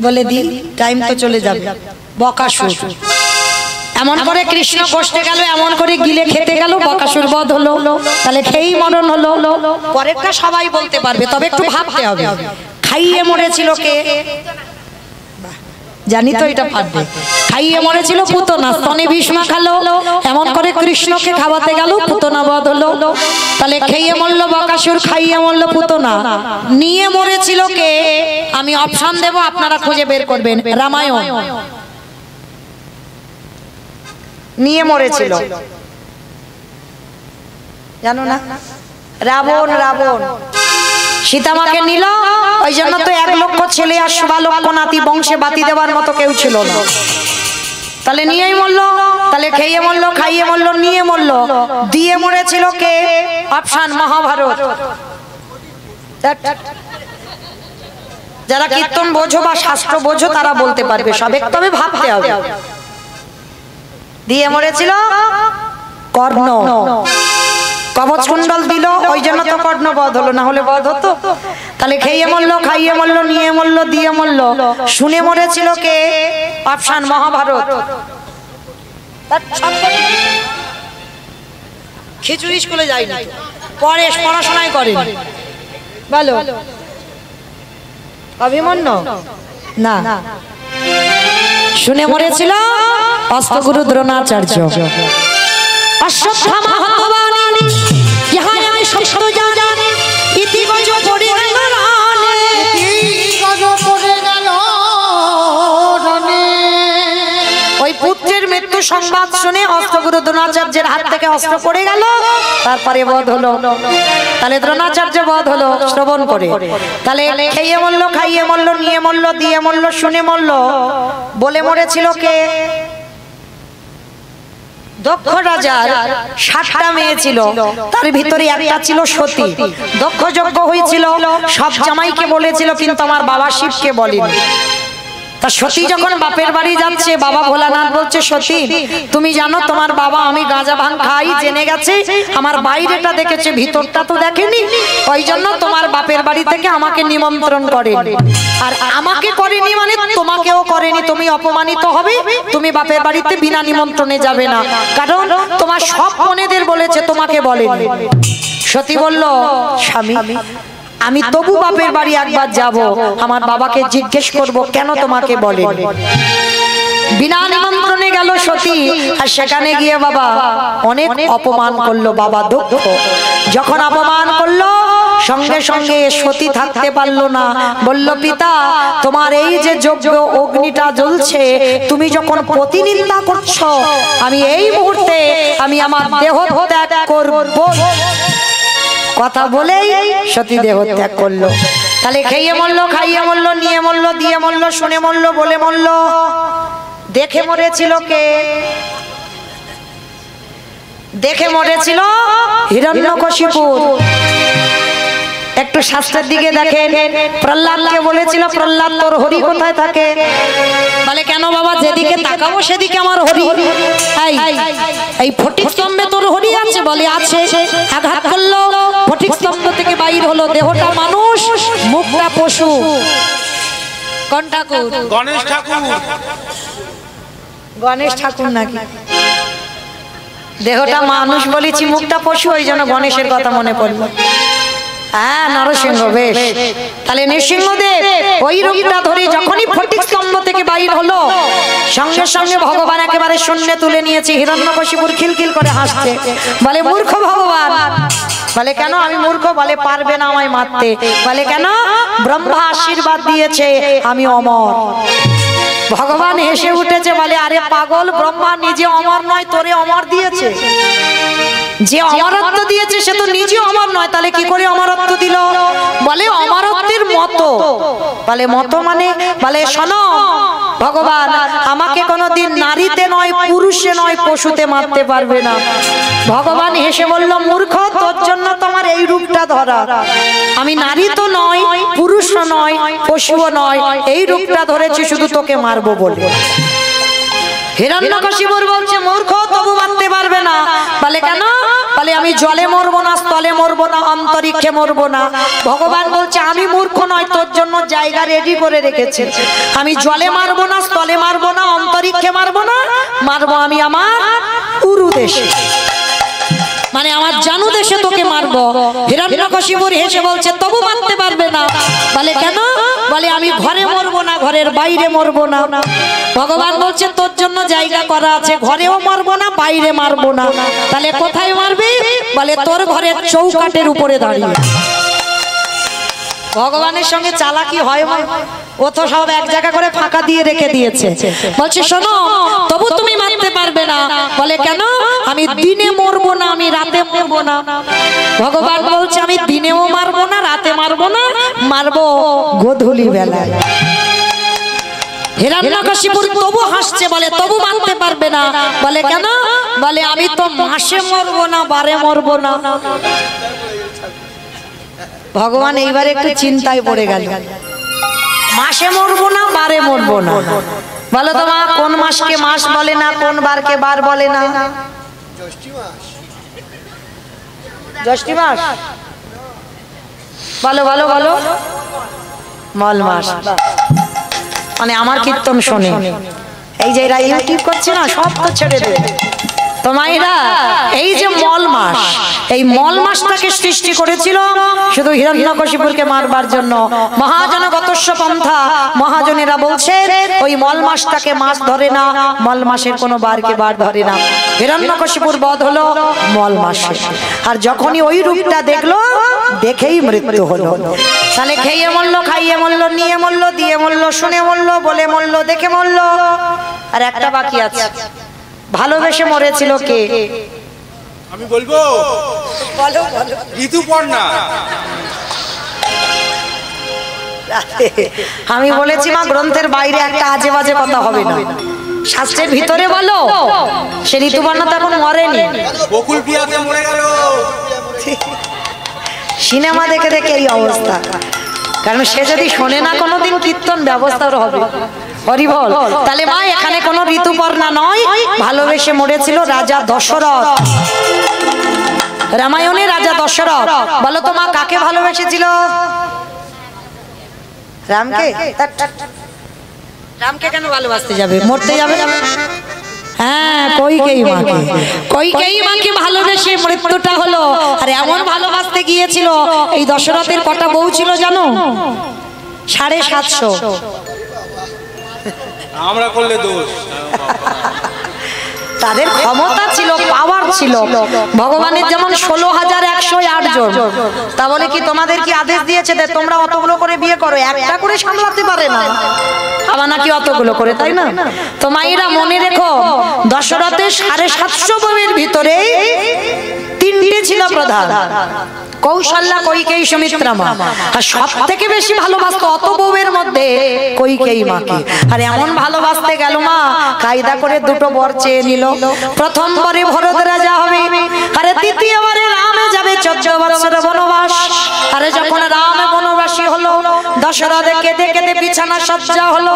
বলে দি, টাইম তো চলে যাবে। বকাসুর এমন করে কৃষ্ণ কষ্টে গেল, এমন করে গিলে খেতে গেল, বকাসুর বধ হলো। তাহলে খেয়েই মরণ হলো। পরেরটা সবাই বলতে পারবে, তবে একটু ভাবতে হবে। খাইয়ে মরেছিল কে? জানি তো এটা পারবে। খাইয়ে মরেছিল পুতনা, স্তনে বিষ মাখালো, এমন করে কৃষ্ণকে খাওয়াতে গেল, পুতনা বধ হলো। তাহলে খেয়ে মরলো বকাসুর, খাইয়ে মরলো পুতনা। নিয়ে মরেছিল কে? আমি অপশন দেব, আপনারা খুঁজে বের করবেন। রামায়ণ নিয়ে মরেছিল, জানো না? রাবণ সীতামাকে নিল, ওই জন্য তো 1 লক্ষ ছেলে আর 16 লক্ষ নাতি, বংশে বাতি দেওয়ার মতো কেউ ছিল না। তাহলে নিয়েই মরলো। তাহলে খেয়ে মরলো, খাইয়ে মরলো, নিয়ে মরলো। দিয়ে মরেছিল কে? অপশন মহাভারত। যারা কীর্তন বোঝো বা শাস্ত্র বোঝো তারা বলতে পারবে সব, তবে ভাবতে হবে। দিয়ে মরেছিল কর্ণ, কবচ কুণ্ডল দিল, ওই জন্য তো কর্ণ বধ হলো, না হলে বধ হতো? তাহলে খেয়ে মরলো, খাইয়ে মরলো, নিয়ে মরলো, দিয়ে মরলো। শুনে মরেছিল কে? অপশন মহাভারত। খিচুড়ি স্কুলে যায়নি, পরে পড়াশোনায় করেন। বলো অভিমন্যু না, শুনে মরেছিল অস্ত্রগুরু দ্রোণাচার্য। অশ্বত্থামা হতবানি ইহা আমি সত্য জানি, ইতি গজ পড়ে গেল রানে, ইতি গজ পড়ে গেল রানে। ওই পুত্রের মৃত্যু সংবাদ শুনে অস্ত্রগুরু দ্রোণাচার্যের হাত থেকে অস্ত্র পড়ে গেল, তারপরে বধ হলো। তাহলে দ্রোণাচার্য বধ হলো শ্রবণ করে। তাহলে খেয়ে মরলো, খাইয়ে মরলো, নিয়ে মরলো, দিয়ে মরলো, শুনে মরলো। বলে মরেছিল কে? দক্ষ রাজার 7টা মেয়ে ছিল, তার ভিতরে একটা ছিল সতী। দক্ষ যজ্ঞ হয়েছিল, সব জামাইকে বলেছিল, কিন্তু আমার বাবা শিবকে বলেনি। তা সতী যখন বাপের বাড়ি যাচ্ছে, বাবা ভোলানাথ বলছে, সতী তুমি জানো তোমার বাবা আমি গাঁজা ভাঙ খাই জেনে গেছে, আমার বাইরেটা দেখেছে, ভিতরটা তো দেখেনি, ওই জন্য তোমার বাপের বাড়ি থেকে আমাকে নিমন্ত্রণ করেনি। আর আমাকে করেনি মানে তোমাকেও করেনি, তুমি অপমানিত হবে, তুমি বাপের বাড়িতে বিনা নিমন্ত্রণে যাবে না, কারণ তোমার সব বোনেদের বলেছে, তোমাকে বলেনি। সতী বলল, স্বামী আমি তবু বাপের বাড়ি একবার যাব, আমার বাবাকে জিজ্ঞেস করব কেন তোমাকে বলে। বিনা নিমন্ত্রণে গেল সতী, আর সেখানে গিয়ে বাবা অনেক অপমান করলো। বাবা দুঃখ যখন অপমান করলো, সঙ্গে সঙ্গে সতী থাকতে পারলো না, বলল পিতা তোমার এই যে যজ্ঞ অগ্নিটা জ্বলছে, তুমি যখন প্রতিনিন্দা করছো, আমি এই মুহূর্তে আমি আমার দেহ ত্যাগ করব। কথা বলেই সতী দেহ ত্যাগ করলো। তাহলে খেয়ে মরলো, খাইয়ে মরলো, নিয়ে মরলো, দিয়ে মরলো, শুনে মরলো, বলে মরলো। দেখে মরেছিল কে? দেখে মরেছিল হিরণ্যকশিপু। একটু শাস্ত্রের দিকে দেখেন, প্রহ্লাদকে বলেছিল প্রহ্লাদ তোর হরি কোথায় থাকে? বলে কেন বাবা, যেদিকে তাকাবো সেদিকে আমার হরি। এই ফটিক স্তম্ভে তোর হরি আছে? বলে আছে। আঘাত করলো, ফটিক স্তম্ভ থেকে বাইর হলো, দেহটা মানুষ, মুখটা পশু। কোন ঠাকুর? গণেশ ঠাকুর। গণেশ ঠাকুর নাকি? দেহটা মানুষ বলেছি, মুখটা পশু, ওই জন্য গণেশের কথা মনে পড়লো। হ্যাঁ, নরসিংহ। বেশ, তাহলে নৃসিংহদেব ওই রূপটা ধরে যখনই ফটিক স্তম্ভ থেকে বাইর হলো, সঙ্গে সঙ্গে ভগবান একেবারে শূন্যে তুলে নিয়েছে। হিরণ্যকশিপুর খিলখিল করে হাসছে, বলে মূর্খ ভগবান। বলে কেন আমি মূর্খ? বলে পারবে না আমায় মারতে। বলে কেন? ব্রহ্মা আশীর্বাদ দিয়েছে আমি অমর। ভগবান হেসে উঠেছে, বলে আরে পাগল, ব্রহ্মা নিজে অমর নয়, তোরে অমর দিয়েছে। যে অমরত্ব দিয়েছে সে তো নিজে অমর নয়, তাহলে কি করে অমরত্ব দিল? বলে অমরত্বের মতো। বলে মতো মানে? বলে শোনো, ভগবান আমাকে কোনোদিন নারীতে নয়, পুরুষে নয়, পশুতে মারতে পারবে না। ভগবান হেসে বলল, মূর্খ, তোর জন্য তোমার এই রূপটা ধরা। আমি নারী তো নয়, পুরুষও নয়, পশুও নয়, এই রূপটা ধরেছি শুধু তোকে মারবো বলে। হিরণ্যকশিপুর বলছে মূর্খ, তবু মারতে পারবে না। বলে কেন? বলে আমি জলে মরবো না, স্থলে মরবো না, অন্তরিক্ষে মরবো না। ভগবান বলছে আমি মূর্খ নয়, তোর জন্য জায়গা রেডি করে রেখেছে। আমি জলে মারবো না, স্থলে মারবো না, অন্তরিক্ষে মারবো না, মারবো আমি আমার উরু দেশে, মানে আমার জানু দেশে তোকে মারবো। হিরণ্যকশিপুর হেসে বলছে তবু মারতে পারবে না। বলে কেন? বলে আমি ঘরে মরবো না, ঘরের বাইরে মরবো না। ভগবান বলছে তোর জন্য জায়গা করা আছে, ঘরেও মারবো না, বাইরে মারবো না। তাহলে কোথায় মারবি? বলে তোর ঘরের চৌকাঠের উপরে দাঁড়িয়ে। ভগবানের সঙ্গে চালাকি হয়? ও তো সব এক জায়গা করে ফাঁকা দিয়ে রেখে দিয়েছে। বলছে শোনো, তবু তুমি মারতে পারবে না। বলে কেন? আমি দিনে মরবো না, আমি রাতে মরবো না। ভগবান বলছে আমি দিনেও মারবো না, রাতে মারবো না, মারবো গোধূলি বেলায়। হিরণ্যকশিপুর তবু হাসছে, বলে তবু মারতে পারবে না। বলে কেন? বলে আমি তো মাসে মরবো না, বারে মরবো না। ভগবান এইবার একটু চিন্তায় পড়ে গেল, মাসে মরবো না, বারে মরবো না। বলো তো মা, কোন মাসকে মাস বলে না, কোন বারকে বার বলে না? জ্যৈষ্ঠী মাস। বলো বলো বলো। মল মাস। মানে আমার কীর্তন শোনে, এই যে এরা ইউটিউব করছে না, সব তো ছেড়ে দেবে। তো মায়েরা, এই যে মল মাস, এই মল মাসটাকে সৃষ্টি করেছিল শুধু হিরণ্যকশিপুরকে মারবার জন্য। মহাজন গতস্য পন্থা, মহাজনেরা বলছে ওই মল মাসটাকে মাস ধরে না, মল মাসের কোনো বারকে বার ধরে না। হিরণ্যকশিপুর বধ হলো মল মাসে। আর যখনই ওই রূপটা দেখলো, দেখেই মৃত্যু হলো। তাহলে খেয়ে মরলো, খাইয়ে মরলো, নিয়ে মরলো, দিয়ে মরলো, শুনে মরলো, বলে মরলো, দেখে মরলো। আর একটা বাকি আছে, ভালোবেসে মরেছিল কে? আমি বলবো, বলো বলো। ঋতুপর্ণা। আমি বলেছি মা, গ্রন্থের বাইরে একটা আজে বাজে কথা হবে না, শাস্ত্রের ভিতরে বলো। সে ঋতুপর্ণা তো এখন মরেনি, বকুল পিয়াতে মরে গেল। সিনেমা দেখে দেখে এই অবস্থা। কারণ সে যদি শোনে না কোনোদিন কীর্তন, ব্যবস্থার হবে। হরি বল। তাহলে মা, এখানে কোনো ঋতুপর্ণা নয়, ভালোবেসে মরেছিল রাজা দশরথ। রামায়ণে রাজা দশরথ। বলো তো মা, কাকে ভালোবেসেছিল? রামকে। রামকে কেন ভালোবাসতে যাবে? মরতে যাবে। হ্যাঁ, কইকেয়ী মাকে, কইকেয়ী মাকে ভালোবেসে মৃত্যুটা হলো। আর এমন ভালোবাসতে গিয়েছিল, এই দশরথের কটা বউ ছিল জানো? 750। আমরা করলে দোষ। তাদের ক্ষমতা ছিল, পাওয়ার ছিল। ভগবানের যেমন 16,108 জন। তা বলে কি তোমাদের কি আদেশ দিয়েছে যে তোমরা অতগুলো করে বিয়ে করো? একটা করে সামলাতে পারে না, আবার নাকি অতগুলো করে, তাই না? তো মায়েরা মনে রেখো, দশরথের 750 বউয়ের ভিতরে 3টে ছিল প্রধান, কৌশল্যা, কইকেয়ী, সুমিত্রা মা। আর সব থেকে বেশি ভালোবাসতো অত বউয়ের মধ্যে কইকেয়ী মাকে। আর এমন ভালোবাসতে গেল মা কায়দা করে 2টো বর চেয়ে নিল। প্রথমবারে ভরত রাজা হবে, আরে দ্বিতীয়বারে রামে যাবে 14 বছর বনবাস। আরে যখন রাম বনবাসী হলো, দশরথ কেঁদে কেঁদে বিছানা সজ্জা হলো।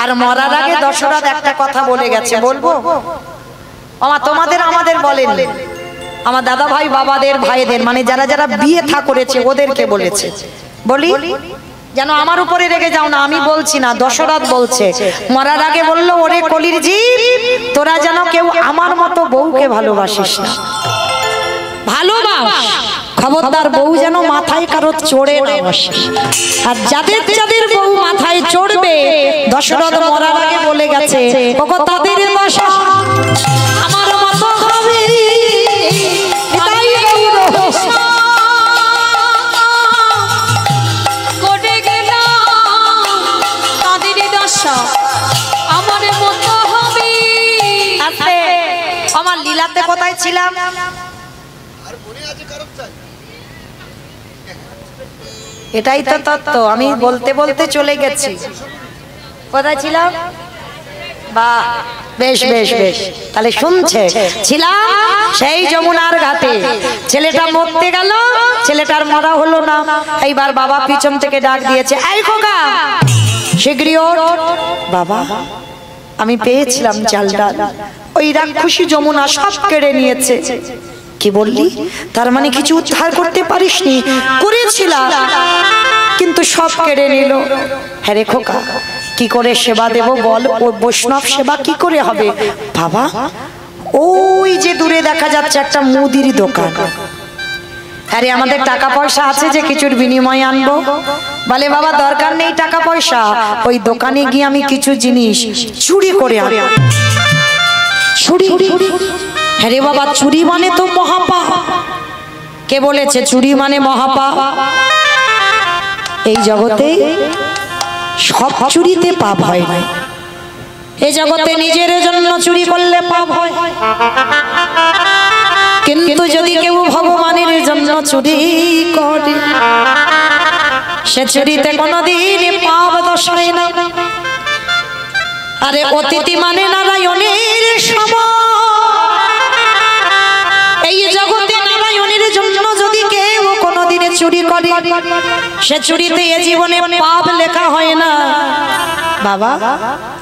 আর মরার আগে দশরথ একটা কথা বলে গেছে, বলবো? তোমাদের আমাদের বলেন, আমার দাদা ভাই বাবাদের ভাইদের, মানে যারা যারা বিয়ে থা করেছে ওদেরকে বলেছে, বলি যেন আমার উপরে রেগে যাও না, আমি বলছি না, দশরথ বলছে। মরার আগে বললো, ওরে কলির জীব, তোরা যেন কেউ আমার মতো বউকে ভালোবাসিস না, ভালোবাস, খবরদার বউ যেন মাথায় কারো চড়ে না বসে। আর যাদের যাদের বউ মাথায় চড়বে, দশরথ মরার আগে বলে গেছে, ওগো তাদের দশা আমার মতো হবে। আমার লীলাতে কোথায় ছিলাম? এটাই তো তত্ত্ব, আমি বলতে বলতে চলে গেছি। কোথায় ছিলাম? বাহ, বেশ বেশ বেশ, তাহলে শুনছে। ছিলাম সেই যমুনার ঘাটে, ছেলেটা মরতে গেল, ছেলেটার মরা হলো না। এইবার বাবা পিছন থেকে ডাক দিয়েছে, এই খোকা শীঘ্রই ওঠ। বাবা, আমি পেয়েছিলাম চাল ডাল, ওই রাক্ষসী যমুনা সব কেড়ে নিয়েছে। কি বললি? তার মানে কিছু উদ্ধার করতে পারিসনি? করেছিলাম, কিন্তু সব কেড়ে নিল। হ্যাঁ রে খোকা, কি করে সেবা দেব বল? ও বৈষ্ণব সেবা কি করে হবে? বাবা, ওই যে দূরে দেখা যাচ্ছে একটা মুদির দোকান, আরে আমাদের টাকা পয়সা আছে যে কিছুর বিনিময়ে আনবো। বলে বাবা দরকার নেই টাকা পয়সা, ওই দোকানে গিয়ে আমি কিছু জিনিস চুরি করে আনবো। চুরি? হ্যাঁ রে বাবা, চুরি মানে তো মহাপাপ। কে বলেছে চুরি মানে মহাপাপ? এই জগতে সব চুরিতে পাপ হয় না। এই জগতে নিজের জন্য চুরি করলে পাপ হয়, কিন্তু যদি কেউ ভগবানের জন্য চুরি করে, সে চুরিতে কোনোদিন পাপ দোষ হয় না। আরে অতিথি মানে নারায়ণের সমান। এই জগতে নারায়ণের জন্য যদি কেউ কোনোদিনে চুরি করে, সে চুরিতে এ জীবনে পাপ লেখা হয় না। বাবা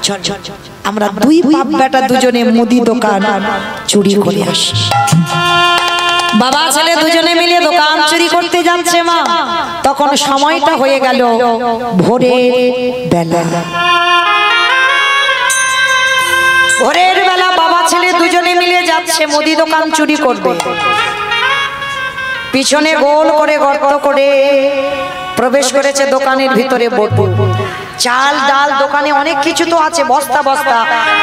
চল চল, আমরা দুই বাপ বেটা দুজনে মুদি দোকান চুরি করে আসি। বাবা ছেলে দুজনে মিলে দোকান চুরি করতে যাচ্ছে মা। তখন সময়টা হয়ে গেল ভোরের বেলা। ভোরের বেলা বাবা ছেলে দুজনে মিলে যাচ্ছে মুদি দোকান চুরি করবে। পিছনে গোল করে গর্ত করে প্রবেশ করেছে দোকানের ভিতরে বটু। চাল ডাল, দোকানে অনেক কিছু তো আছে, বস্তা বস্তা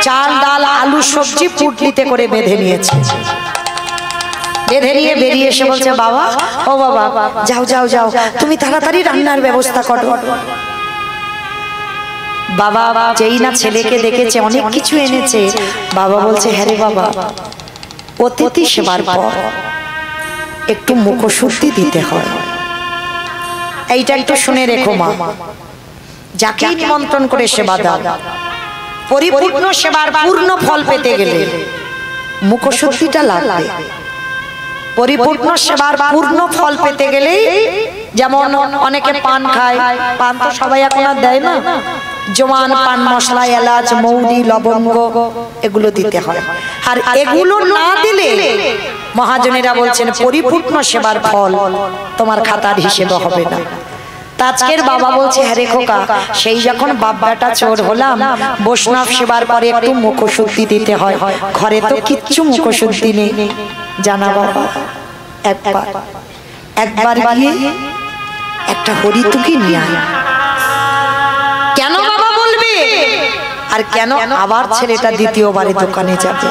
চাল ডাল আলু সবজি পুটলিতে করে বেঁধে নিয়েছে। বেঁধে নিয়ে বেরিয়ে এসে বলছে, বাবা ও বাবা যাও যাও যাও, তুমি তাড়াতাড়ি রান্নার ব্যবস্থা করো। বাবা যেই না ছেলেকে দেখেছে অনেক কিছু এনেছে, বাবা বলছে, হ্যাঁ রে বাবা, অতিথি সেবার পর একটু মুখশুদ্ধি দিতে হয়। এইটা একটু শুনে রেখো মা, যাকে নিমন্ত্রণ করে সেবা দাও, পরিপূর্ণ সেবার পূর্ণ ফল পেতে গেলে মুখশুদ্ধিটা লাগবে। পরিপূর্ণ সেবার পূর্ণ ফল পেতে গেলে, যেমন অনেকে পান খায়, পান তো সবাই এখন আর দেয় না, জোয়ান, পান মশলা, এলাচ, মৌরি, লবঙ্গ এগুলো দিতে হয়। আর এগুলো না দিলে মহাজনেরা বলছেন পরিপূর্ণ সেবার ফল তোমার খাতার হিসেবে হবে না। আজকের বাবা বলছে, হ্যাঁ রে খোকা, সেই যখন বাপ বেটা চোর হলাম, বৈষ্ণব সেবার পরে একটু মুখশুদ্ধি দিতে হয়। ঘরে তো কিচ্ছু মুখশুদ্ধি নেই জানা বাবা। একবার গিয়ে একটা হরিতুকি নিয়ে আয়। কেন বাবা বলবে? আর কেন আবার ছেলেটা দ্বিতীয়বারে দোকানে যাবে?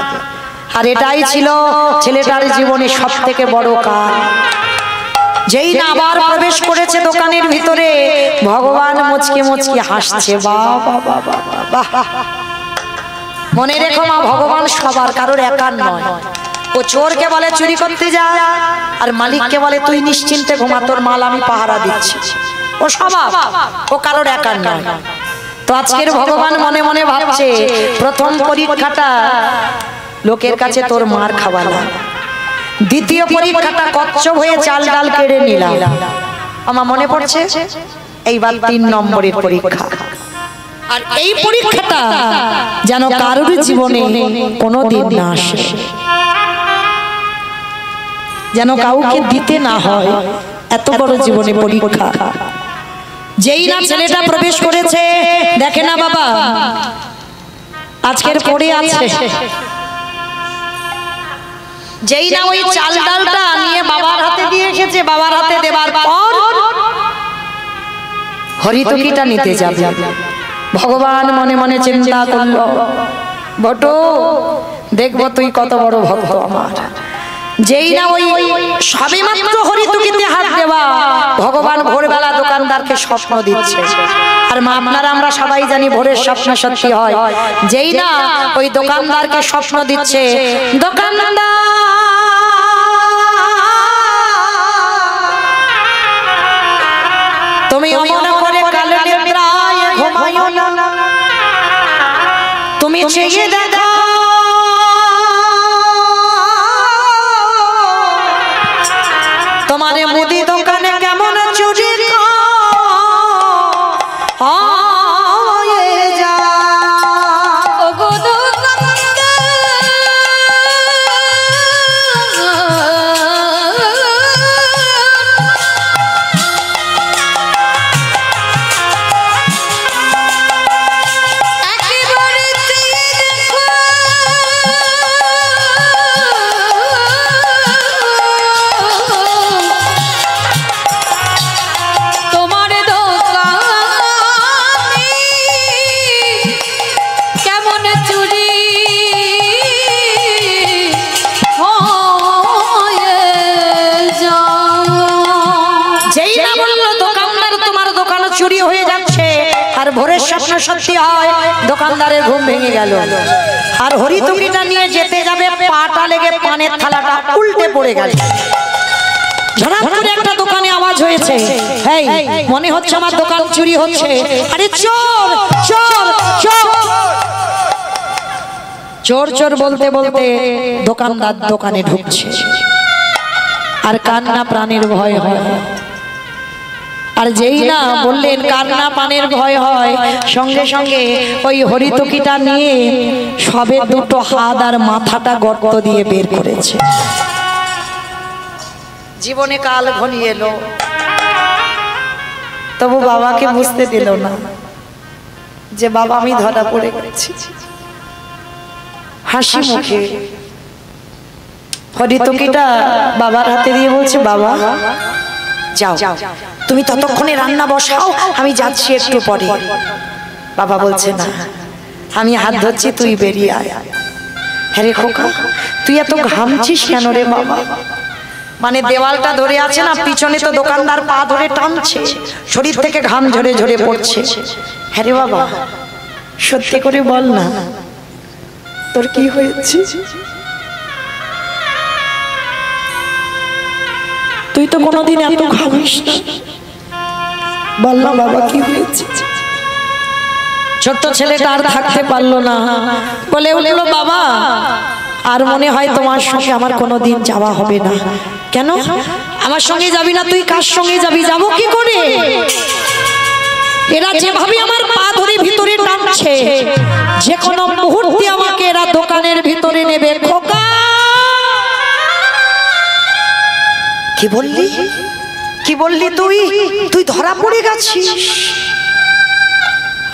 আর এটাই ছিল ছেলেটার জীবনে সব থেকে বড় কাজ। যেই না আবার প্রবেশ করেছে দোকানের ভিতরে, ভগবান মুচকে মুচকে হাসছে। বাহ বাহ বাহ বাহ। মনে রেখো মা, ভগবান সবার, কারোর একার নয়। ও চোরকে বলে চুরি করতে যা, আর মালিককে বলে তুই নিশ্চিন্তে ঘুমা, তোর মাল আমি পাহারা দিচ্ছি। ও সবার, ও কারোর একার নয়। তো আজকের ভগবান মনে মনে ভাবছে, প্রথম পরীক্ষাটা লোকের কাছে তোর মার খাওয়ালাম, দ্বিতীয় পরীক্ষাটা কচ্ছপ হয়ে চাল ডাল কেড়ে নিলাম, আমার মনে পড়ছে এইবার 3 নম্বরের পরীক্ষা। আর এই পরীক্ষাটা যেন কারোর জীবনে কোনোদিন না আসে, যেন কাউকে দিতে না হয়, এত বড় জীবনে পরীক্ষা। যেই না ছেলেটা প্রবেশ করেছে, দেখে না বাবা আজকের পড়ে আছে, যেই না ওই চাল ডালটা নিয়ে বাবার হাতে দিয়ে এসেছে, বাবার হাতে দেবার পর হরিতকিটা নিতে যাবে। ভগবান মনে মনে চিন্তা করলো, বটু দেখবো তুই কত বড় ভক্ত আমার। যেই না ওই সবেমাত্র হরিতকিতে হাত দেওয়া, ভগবান ভোরবেলা দোকানদারকে স্বপ্ন দিচ্ছে। আর মা আপনারা আমরা সবাই জানি ভোরের স্বপ্ন সত্যি হয়। যেই না ওই দোকানদারকে স্বপ্ন দিচ্ছে, দোকানদার তুমি অমন করে কালে নিদ্রায় ঘুমাইও না, তুমি চেয়ে দেখো তোমার মুদি দোকানে কেমন চুরি হয়ে যায়। ভোরের স্বপ্ন সত্যি হয়, দোকানদারের ঘুম ভেঙে গেল। আর হরিতকিটা নিয়ে যেতে যাবে, পাটা লেগে পানের থালাটা উল্টে পড়ে গেল। ঝড়াত করে একটা দোকানে আওয়াজ হয়েছে, এই মনে হচ্ছে আমার দোকান চুরি হচ্ছে। আরে চোর চোর চোর চোর চোর বলতে বলতে দোকানদার দোকানে ঢুকছে, আর কান্না প্রাণের ভয় হয়। আর যেই না বললেন কান্না পানের ভয় হয়, সঙ্গে সঙ্গে ওই হরিতকিটা নিয়ে সবে দুটো হাত আর মাথাটা গর্ত দিয়ে বের করেছে। জীবনে কাল ঘনিয়ে এলো, তবু বাবাকে বুঝতে দিল না যে বাবা আমি ধরা পড়ে গেছি। হাসি মুখে হরিতকিটা বাবার হাতে দিয়ে বলছে, বাবা যাও তুমি ততক্ষণে রান্না বসাও, আমি যাচ্ছি একটু পরে। বাবা বলছে না, আমি হাত ধরছি, তুই বেরিয়ে আয়। হ্যাঁ রে খোকা, তুই এত ঘামছিস কেন রে বাবা? মানে দেওয়ালটা ধরে আছে না, পিছনে তো দোকানদার পা ধরে টানছে, শরীর থেকে ঘাম ঝরে ঝরে পড়ছে। হ্যাঁ রে বাবা, সত্যি করে বল না তোর কি হয়েছে? তুই তো কোনোদিন এত ঘামিস না, বল না বাবা কি হয়েছে? ছোট্ট ছেলেটা আর থাকতে পারলো না, বলে উঠলো, বাবা আর মনে হয় তোমার সঙ্গে আমার কোনোদিন যাওয়া হবে না। কেন আমার সঙ্গে যাবি না? তুই কার সঙ্গে যাবি? যাবো কি করে? এরা যেভাবে আমার পা ধরে ভিতরে টানছে, যে কোনো মুহূর্তে আমাকে এরা দোকানের ভিতরে নেবে। খোকা কি বললি? কি বললি তুই? তুই ধরা পড়ে গেছিস।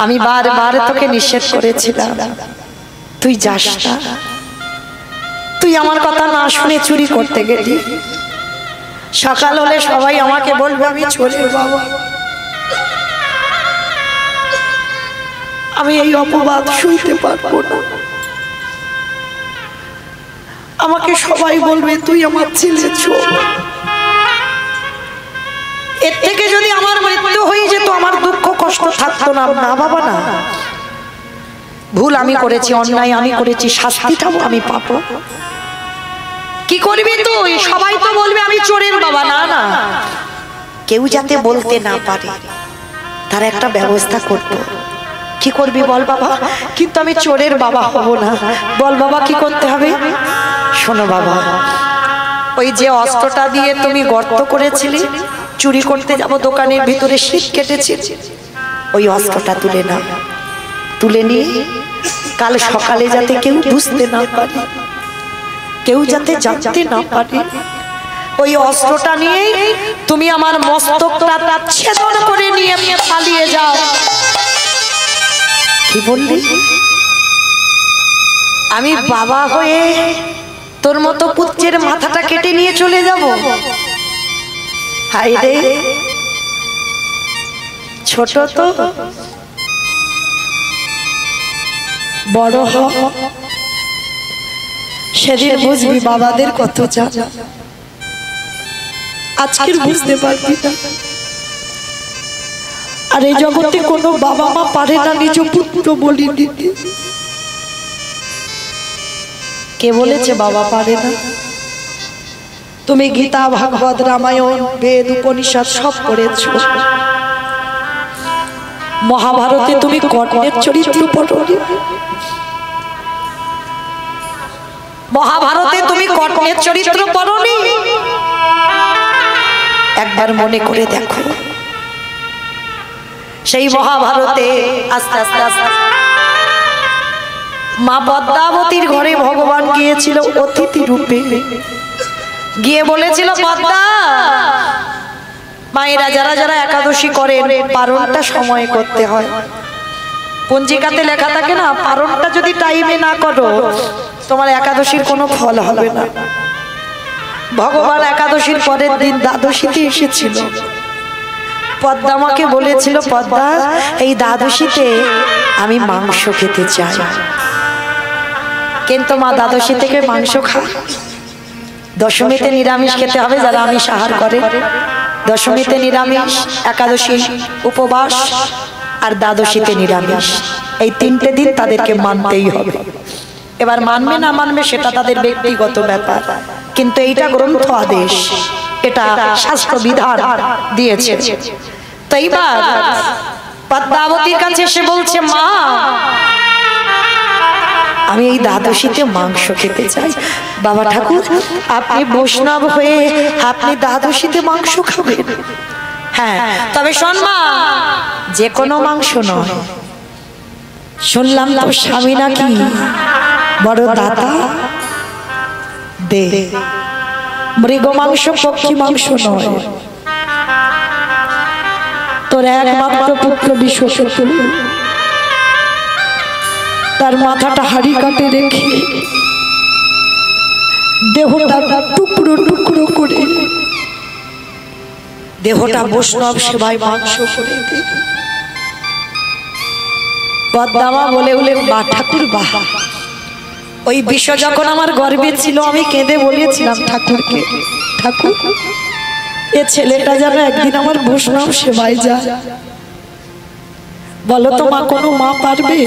আমি বারবার তোকে নিষেধ করেছিলাম তুই যাস না, তুই আমার কথা না শুনে চুরি করতে গেলি। সকাল হলে সবাই আমাকে বলবে আমি চোরের বাবা। আমি এই অপবাদ শুনতে পারবো না। আমাকে সবাই বলবে তুই আমার ছেলে চোর। এর থেকে যদি আমার মৃত্যু হয়ে যেত আমার দুঃখ কষ্ট থাকতো না। না বাবা না, ভুল আমি করেছি, অন্যায় আমি করেছি, শাস্তিটাও আমি পাবো। কি করবি তুই? সবাই তো বলবে আমি চোরের বাবা। না না, কেউ যাতে বলতে না পারে তার একটা ব্যবস্থা করব। কি করবি বল বাবা? কিন্তু আমি চোরের বাবা হব না। বল বাবা কি করতে হবে? শোনো বাবা, ওই যে অস্ত্রটা দিয়ে তুমি গর্ত করেছিলে, চুরি করতে যাব দোকানের ভিতরে শীত কেটেছে, ওই অস্ত্রটা তুলে নাও। তুলে নিয়ে কাল সকালে যাতে কেউ বুঝতে না পারে, কেউ যাতে জানতে না পারে, ওই অস্ত্রটা নিয়ে তুমি আমার মস্তকটা ছেদন করে নিয়ে পালিয়ে যাও। কি বললি? আমি বাবা হয়ে তোর মতো পুত্রের মাথাটা কেটে নিয়ে চলে যাব? হায় রে, ছোট তো, বড় হ, সেদিন বুঝবি বাবাদের কত চাপ। আজকের বুঝতে পারবি না। আর এই জগতে কোনো বাবা মা পারে না নিজ পুত্র বলি দিতে। কে বলেছে বাবা পারে না? তুমি গীতা, ভাগবত, রামায়ণ, বেদ, উপনিষদ সব পড়েছ। মহাভারতে তুমি কর্ণের চরিত্র পড়োনি? মহাভারতে তুমি কর্ণের চরিত্র পড়োনি? একবার মনে করে দেখো, সেই মহাভারতে আস্তে আস্তে আস্তে মা পদ্মাবতীর ঘরে ভগবান গিয়েছিল অতিথি রূপে। গিয়ে বলেছিল, পদ্মা, মায়েরা যারা যারা একাদশী করেন পারণটা সময়ে করতে হয়। পঞ্জিকাতে লেখা থাকে না, পারণটা যদি টাইমে না করো তোমার একাদশীর কোনো ফল হবে না। ভগবান একাদশীর পরের দিন দ্বাদশীতে এসেছিল। পদ্মা মাকে বলেছিল, পদ্মা, এই দ্বাদশীতে আমি মাংস খেতে চাই। কিন্তু মা দ্বাদশী থেকে মাংস খায়। দশমীতে নিরামিষ খেতে হবে যারা আমিষ আহার করে। দশমীতে নিরামিষ, একাদশী উপবাস, আর দ্বাদশীতে নিরামিষ। এই তিনটে দিন তাদেরকে মানতেই হবে। এবার মানবে না মানবে সেটা তাদের ব্যক্তিগত ব্যাপার, কিন্তু এইটা গ্রন্থ আদেশ, এটা শাস্ত্র বিধান দিয়েছে। তো এইবার পদ্মাবতীর কাছে এসে বলছে, মা, আমি এই দ্বাদশীতে মাংস খেতে চাই। বাবা ঠাকুর, আপনি বৈষ্ণব হয়ে আপনি দ্বাদশীতে মাংস খাবেন? হ্যাঁ, তবে শোন মা, যে কোনো মাংস নয়। শুনলাম তোর স্বামী নাকি বড় দাতা, দে। মৃগ মাংস, পক্ষী মাংস নয়। তোর একমাত্র পুত্র বিশ্বকেতু, তার মাথাটা হাড়ি কাটে রেখে দেহটা টুকরো টুকরো করে, দেহটা বৈষ্ণব সেবায় মাংস করে দে। পদ্মা বলে উলে, বা ঠাকুর বাহ, ওই বিষয় যখন আমার গর্বে ছিল আমি কেঁদে বলেছিলাম ঠাকুরকে, ঠাকুর, এ ছেলেটা যেন একদিন আমার বৈষ্ণব সেবায় যায়। বলো তো মা, কোনো মা পারবে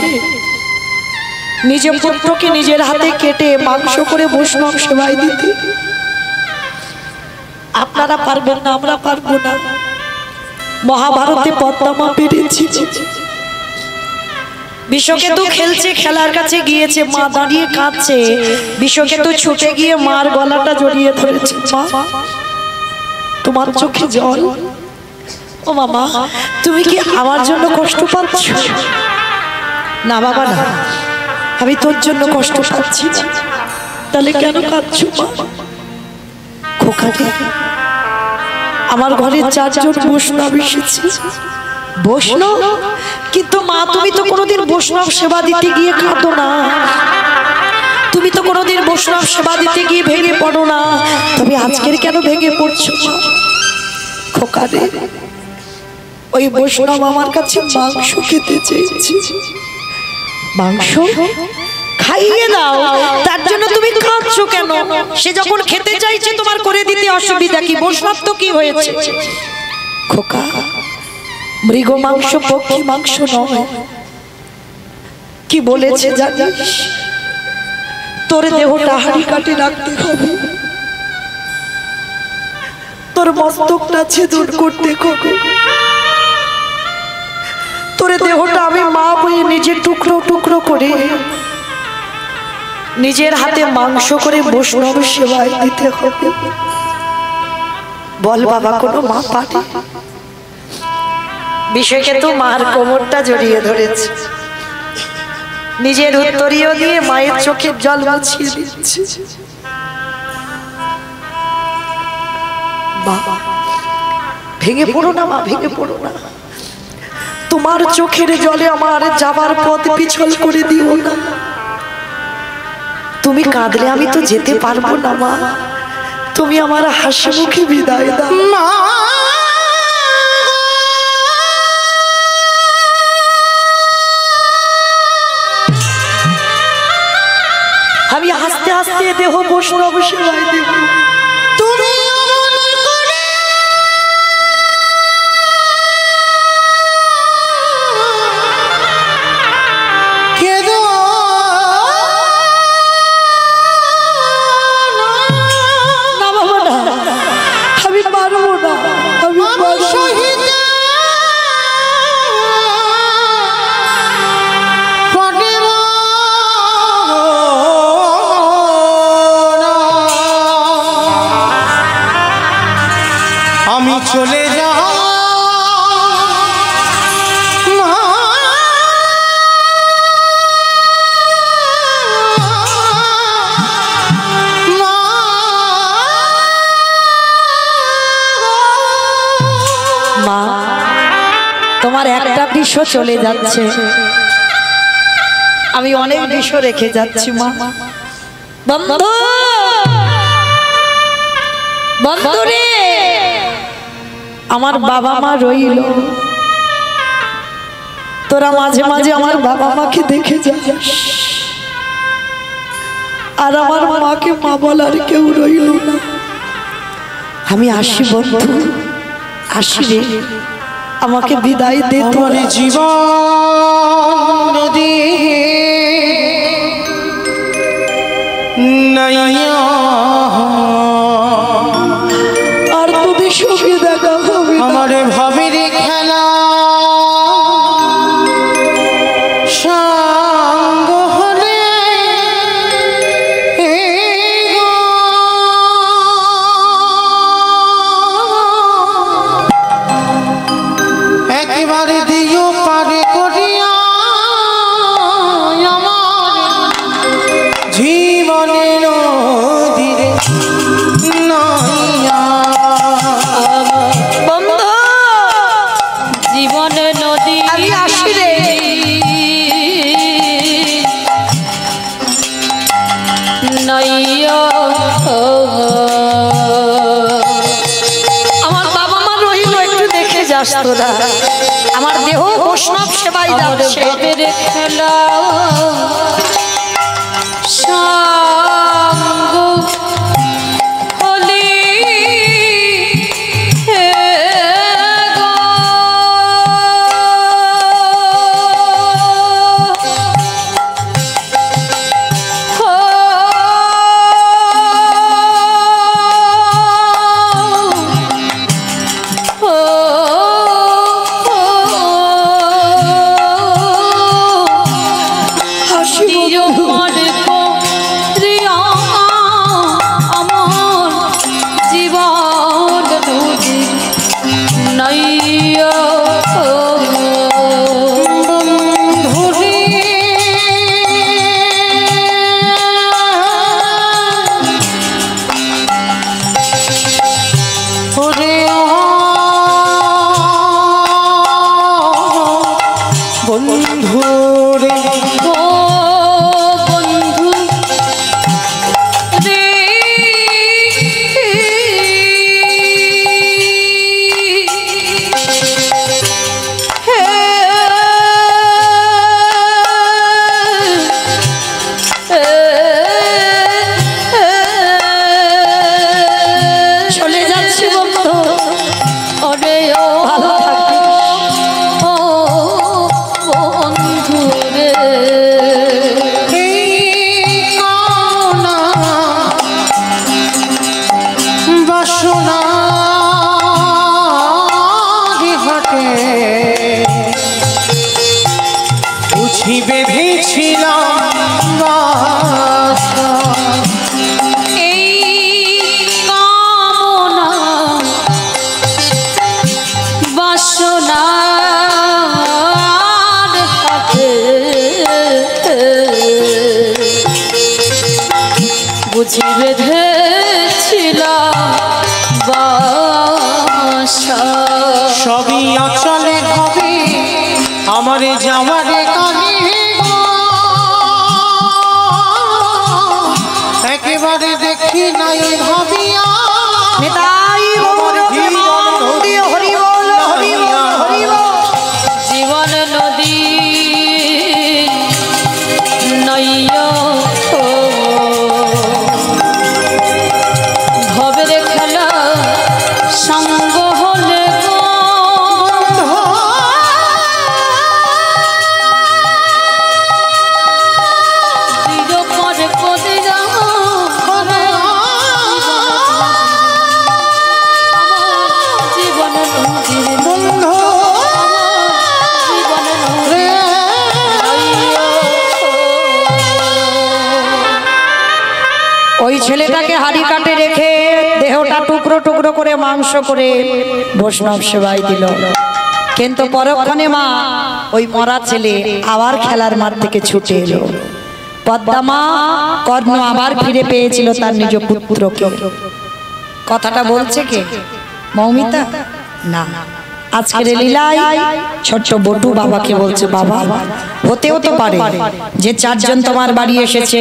নিজের পুত্রকে নিজের হাতে কেটে মাংস করে বৈষ্ণব সেবায় দিতে? আপনারা পারবেন না, আমরা পারবো না। মহাভারতে পদ্মা মা পেরেছি। বিশ্বকেতু খেলছে, খেলার কাছে গিয়েছে, মা দাঁড়িয়ে কাঁদছে। বিশ্বকেতু ছুটে গিয়ে মার গলাটা জড়িয়ে ধরেছে। মা, তোমার চোখে জল। ও মামা, তুমি কি আমার জন্য কষ্ট পাচ্ছ? না বাবা না, আমি তোর জন্য কষ্ট পাচ্ছি না। তাহলে কেন কাঁদছো মা? খোকাকে, আমার ঘরে 4 জন বৈষ্ণব এসেছে। বৈষ্ণব? কিন্তু মা, তুমি তো কোনোদিন বৈষ্ণব সেবা দিতে গিয়ে কাঁদো না। তুমি তো কোনোদিন বৈষ্ণব সেবা দিতে গিয়ে ভেঙে পড়ো না। তবে আজকের কেন ভেঙে পড়ছো মা? খোকারে, ওই বৈষ্ণব আমার কাছে মাংস খেতে চেয়েছে। মাংস খাইয়ে দাও, তার জন্য তুমি কাঁদছো কেন? সে যখন খেতে চাইছে তোমার করে দিতে অসুবিধা কি? বৈষ্ণব তো কি হয়েছে? খোকা, মৃগ মাংস পক্ষী মাংস নয়। কি বলেছে জানিস? তোর দেহটা হাড়ি কাটে রাখতে হবে, তোর মস্তকটা ছেদন করতে হবে, তোর দেহটা আমি মা বয়ে নিজের টুকরো টুকরো করে নিজের হাতে মাংস করে বৈষ্ণব সেবায় দিতে হবে। বল বাবা, কোনো মা পারে? বিষয়কে তো মার কোমরটা জড়িয়ে ধরেছে, নিজের উত্তরীয় দিয়ে মায়ের চোখের জল মুছিয়ে দিচ্ছে। বাবা, ভেঙে পড়ো না মা, ভেঙে পড়ো না। তোমার চোখের জলে আমার যাবার পথ পিছল করে দিও না। তুমি কাঁদলে আমি তো যেতে পারবো না মা, তুমি আমার হাসি মুখে বিদায় দাও মা। আমি হাসতে হাসতে দেহ বৈষ্ণব সেবায় দেব। তুমি চলে যা মা, তোমার একটা বৃষ চলে যাচ্ছে, আমি অনেক বৃষ রেখে যাচ্ছি মা। বন্ধু, বন্ধু রে, আমার বাবা মা রইল, তোরা মাঝে মাঝে আমার বাবা মাকে দেখে যাস, আর আমার মাকে মা বলার কেউ রইল না। আমি আসি বন্ধু, আসি রে, আমাকে বিদায় দে। তোমার জীবন নদী নাইয়া আর তোদের সঙ্গে দেখা হবে আমার ভাবের খেলা সঙ্গ হলে একেবারে দিও পারে করিয়া আমার জীবনের নদীরে নাইয়া। বন্ধু, জীবন নদী আমি আসি রে, নাইয়া আমার বাবা মা রইল, একটু দেখে যাস তোরা, আমার দেহ বৈষ্ণব সেবায় যাচ্ছে। খেলা হাসি বাসনা হাটে বুঝি বেঁধেছিলাম বাসা। এই কামনা বাসনার হাটে বুঝি বেঁধেছিলাম বাসা। সবই অচলে হবে আমারে যাওয়ারে কানে একেবারে দেখি নাই ভাবিয়া নিতাই গৌর প্রেমানন্দে হরি বল হরি বল হরি বল। জীবন নদী নইয়া ভবের খেলা সঙ্গ হলে গো পরে পদে জীবন নদীর বন্ধু জীবন রে ওই ছেলেটাকে হাড়ি কাটে রেখে দেহটা টুকরো টুকরো করে মাংস করে বৈষ্ণব সেবায় দিল। কিন্তু পরক্ষণে মা ওই মরা ছেলে আবার খেলার মাঠ থেকে ছুটে এলো। পদ্মা মা কর্ণ আবার ফিরে পেয়েছিল তার নিজ পুত্রকে। কথাটা বলছে কে? মৌমিতা না, আজকের লীলায় ছোট্ট বটু বাবাকে বলছে, বাবা হতেও তো পারে যে চারজন তোমার বাড়ি এসেছে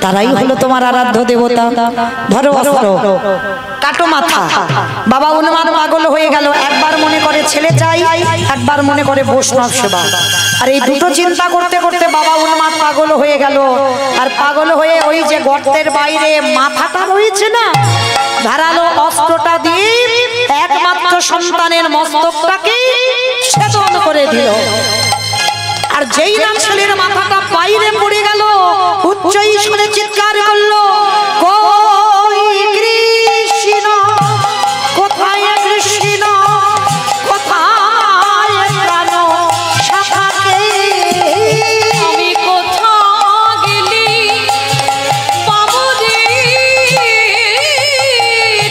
তারাই হলো তোমার আরাধ্য দেবতা। ধরো অস্ত্র, কাটো মাথা। বাবা উন্মাদ পাগল হয়ে গেল। একবার মনে করে ছেলে চাই, একবার মনে করে বৈষ্ণব সেবা। আর এই দুটো চিন্তা করতে করতে বাবা উন্মাদ পাগল হয়ে গেল। আর পাগল হয়ে ওই যে গর্তের বাইরে মাথাটা রয়েছে না, ধারালো অস্ত্রটা দিয়ে একমাত্র সন্তানের মস্তকটাকে ছেদন করে দিল। আর যেই না ছেলের মাথাটা বাইরে পড়ে গেল, উচ্চ ঈশ্বরে চিৎকার করলো, কই কৃষ্ণ, কোথায় কৃষ্ণ, কোথায় প্রাণ শাখাকে? আমি কোথা গেলি বাবুজি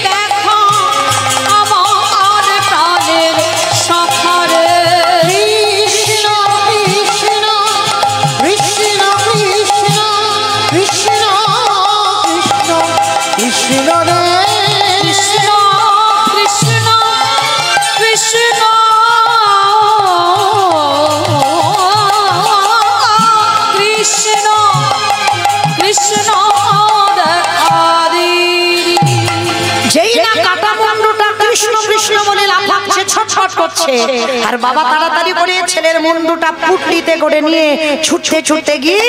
দেখো আমার প্রাণের সখারে। কৃষ্ণ কৃষ্ণ কৃষ্ণ কৃষ্ণ কৃষ্ণ কৃষ্ণ কৃষ্ণ রে কৃষ্ণ কৃষ্ণ কৃষ্ণ কৃষ্ণ কৃষ্ণ দেখা দিলি। যেই না কাটা মুন্ডটা কৃষ্ণ কৃষ্ণ বলে লাফাচ্ছে, ছটফট করছে, আর বাবা তাড়াতাড়ি করে ছেলের মুন্ডুটা পুটলিতে করে নিয়ে ছুটতে ছুটতে গিয়ে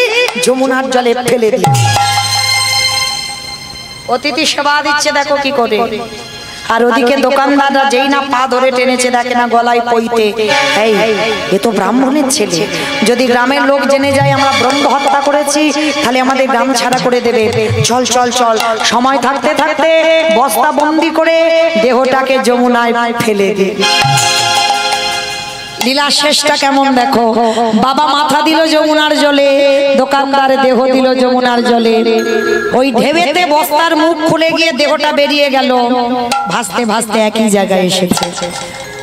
যমুনার জলে ফেলে দিল। অতিথি সেবা দিচ্ছে দেখো কি করে। আর ওদিকে দোকানদাররা যেই না পা ধরে টেনেছে, দেখে না গলায় পইতে, এই এ তো ব্রাহ্মণের ছেলে, যদি গ্রামের লোক জেনে যায় আমরা ব্রহ্ম হত্যা করেছি তাহলে আমাদের গ্রাম ছাড়া করে দেবে। চল চল চল। সময় থাকতে থাকতে বস্তা বন্দি করে দেহটাকে যমুনায় ফেলে দিয়ে লীলা শেষটা কেমন দেখো। বাবা মাথা দিল যমুনার জলে, দোকানদার দেহ দিল যমুনার জলে। ওই ঢেবেতে বস্তার মুখ খুলে গিয়ে দেহটা বেরিয়ে গেল, ভাসতে ভাসতে একই জায়গায় এসেছে।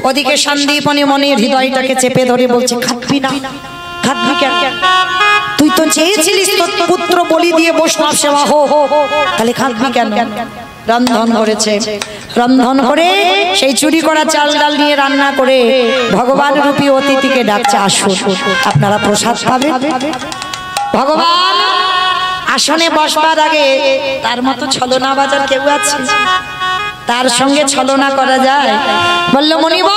ওদিকে সন্দীপনি মনে হৃদয়টাকে চেপে ধরে বলছে, খাটবি না, খাটবি কেন? তুই তো চেয়েছিলিস তোর পুত্র বলি দিয়ে বৈষ্ণব সেবা হো, তাহলে খাটবি কেন? রন্ধন করেছে, রন্ধন করে সেই চুরি করা চাল ডাল নিয়ে রান্না করে ভগবান রূপী অতিথিকে ডাকছে, আসুন আপনারা প্রসাদ পাবেন। ভগবান আসনে বসবার আগে তার মতো ছলনা বাজার কেউ আছে? তার সঙ্গে ছলনা করা যায়? বলল, মনিব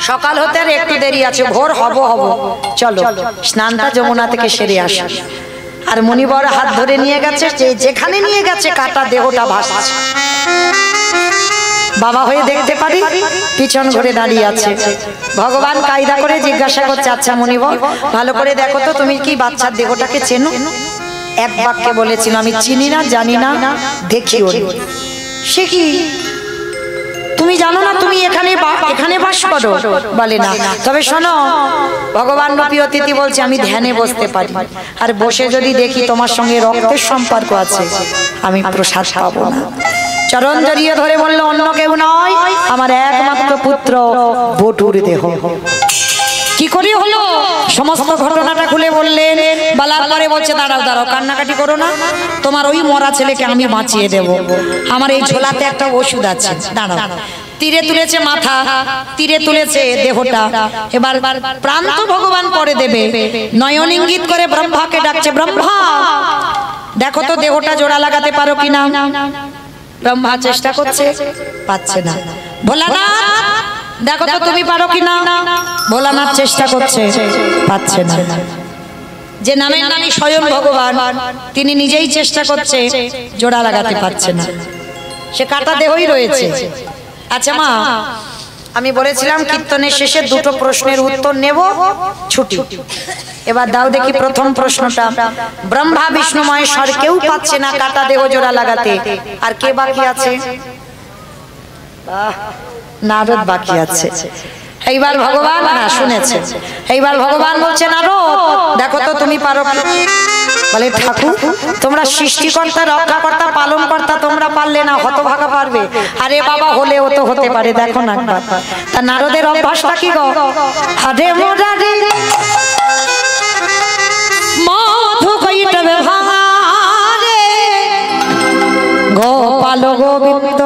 সকাল হতে আর একটু দেরি আছে, ভোর হব হব, চলো স্নানটা যমুনা থেকে সেরে আসো। আর মনিবর হাত ধরে নিয়ে গেছে, যেখানে নিয়ে গেছে কাটা দেহটা ভাসছে। বাবা হয়ে দেখতে পারি পিছন ঘুরে দাঁড়িয়ে আছে। ভগবান কায়দা করে জিজ্ঞাসা করছে, আচ্ছা মনিবর ভালো করে দেখো তো, তুমি কি বাচ্চার দেহটাকে চেনো? এক বাক্যে বলেছিল, আমি চিনি না, জানি না, দেখিও। সে কি তুমি জানো না তুমি এখানে বাস করো? বলে না। তবে শোনো, ভগবান রূপী অতিথি বলছে আমি ধ্যানে বসতে পারি, আর বসে যদি দেখি তোমার সঙ্গে রক্তের সম্পর্ক আছে, আমি প্রসাদ পাবো না। চরণ জড়িয়ে ধরে বললো অন্য কেউ নয়, আমার একমাত্র পুত্র বটুর দেহ। কি করে হলো সমস্ত ঘটনাটা খুলে বললেন। বলার পরে বলছে দাঁড়াও দাঁড়াও, কান্নাকাটি করো না, তোমার ওই মরা ছেলেকে আমি বাঁচিয়ে দেব। আমার এই ঝোলাতে একটা ওষুধ আছে, দাঁড়াও। তীরে তুলেছে মাথা, তীরে তুলেছে দেহটা। এবার প্রাণ তো ভগবান পরে দেবে। নয়ন ইঙ্গিত করে ব্রহ্মাকে ডাকছে, ব্রহ্মা দেখো তো দেহটা জোড়া লাগাতে পারো কিনা। ব্রহ্মা চেষ্টা করছে, পাচ্ছে না। ভোলানাথ দেখো তো তুমি পারো কিনা। ভোলানাথ চেষ্টা করছে, পাচ্ছে না। যে নামের নামই স্বয়ং ভগবান, তিনি নিজেই চেষ্টা করছে, জোড়া লাগাতে পারছে না। সে কাটা দেহই রয়েছে। আচ্ছা মা, আমি বলেছিলাম কীর্তনের শেষে দুটো প্রশ্নের উত্তর নেব, ছুটি। এবার দাও দেখি প্রথম প্রশ্নটা। ব্রহ্মা বিষ্ণু মহেশ্বর কেউ পাচ্ছে না কাটা দেহ জোড়া লাগাতে, আর কে বাকি আছে? নারদ বাকি আছে। এইবার ভগবান শুনেছে। এইবার ভগবান বলছে নারদ দেখো তো তুমি পারো। বলে ঠাকুর তোমরা সৃষ্টিকর্তা, রক্ষাকর্তা, পালনকর্তা, তোমরা পারলে না, হতভাগা পারবে। আরে বাবা হলেও তো হতে পারে, দেখো না একবার। তা নারদের অভ্যাসটা কি গো? আরে মোরারি মধু কইটবে ভারে গোপাল গোবিন্দ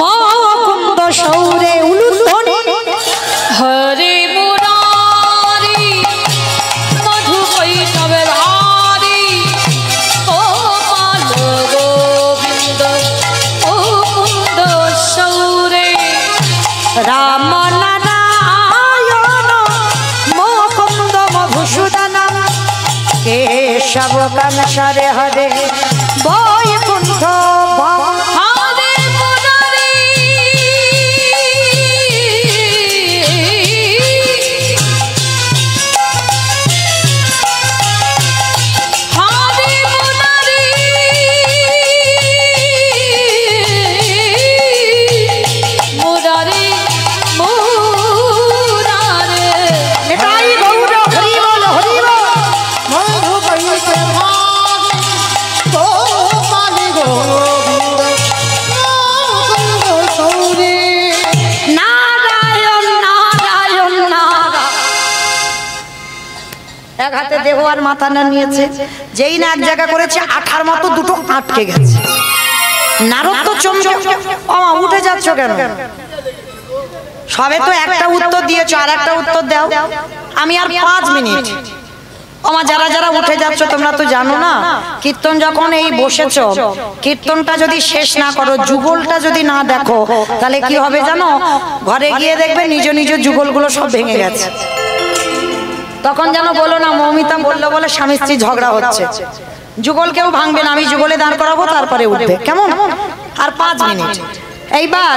মুকুন্দ সৌরে উলুধ্বনি হরে মুরারি মধু কৈতবে ভারি গোপাল গোবিন্দ মুকুন্দ সৌরে রাম নারায়ণ মুকুন্দ মধুসূদন কেশব কাঞ্চরে হরে বৈকুণ্ঠ হরে মুরারি হরে মুরারি মুরারি মুরারি এটাই গৌর হরি বল হরি বল। মধু কইতে ভারি গোপাল গোবিন্দ মুকুন্দ সৌরে নারায়ণ নারায়ণ নারায়ণ। এক হাতে দেহ আর মাথা না নিয়েছে, যেই না এক জায়গা করেছে আঠার মতো দুটো আটকে গেছে। নারদ তো চমকে উঠে যাচ্ছ কেন? সবে তো একটা উত্তর দিয়েছো, আর একটা উত্তর দাও। আমি আর 5 মিনিট। আমার যারা যারা উঠে যাচ্ছ তোমরা তো জানো না, কীর্তন যখন এই বসেছো, কীর্তনটা যদি শেষ না করো, যুগলটা যদি না দেখো, তাহলে কি হবে জানো? ঘরে গিয়ে দেখবে নিজ নিজ যুগলগুলো সব ভেঙে গেছে। তখন যেন বলো না মৌমিতা বললো বলে স্বামী স্ত্রী ঝগড়া হচ্ছে। যুগল কেউ ভাঙবে না, আমি যুগলে দাঁড় করাবো, তারপরে উঠবে। কেমন? আর 5 মিনিট। এইবার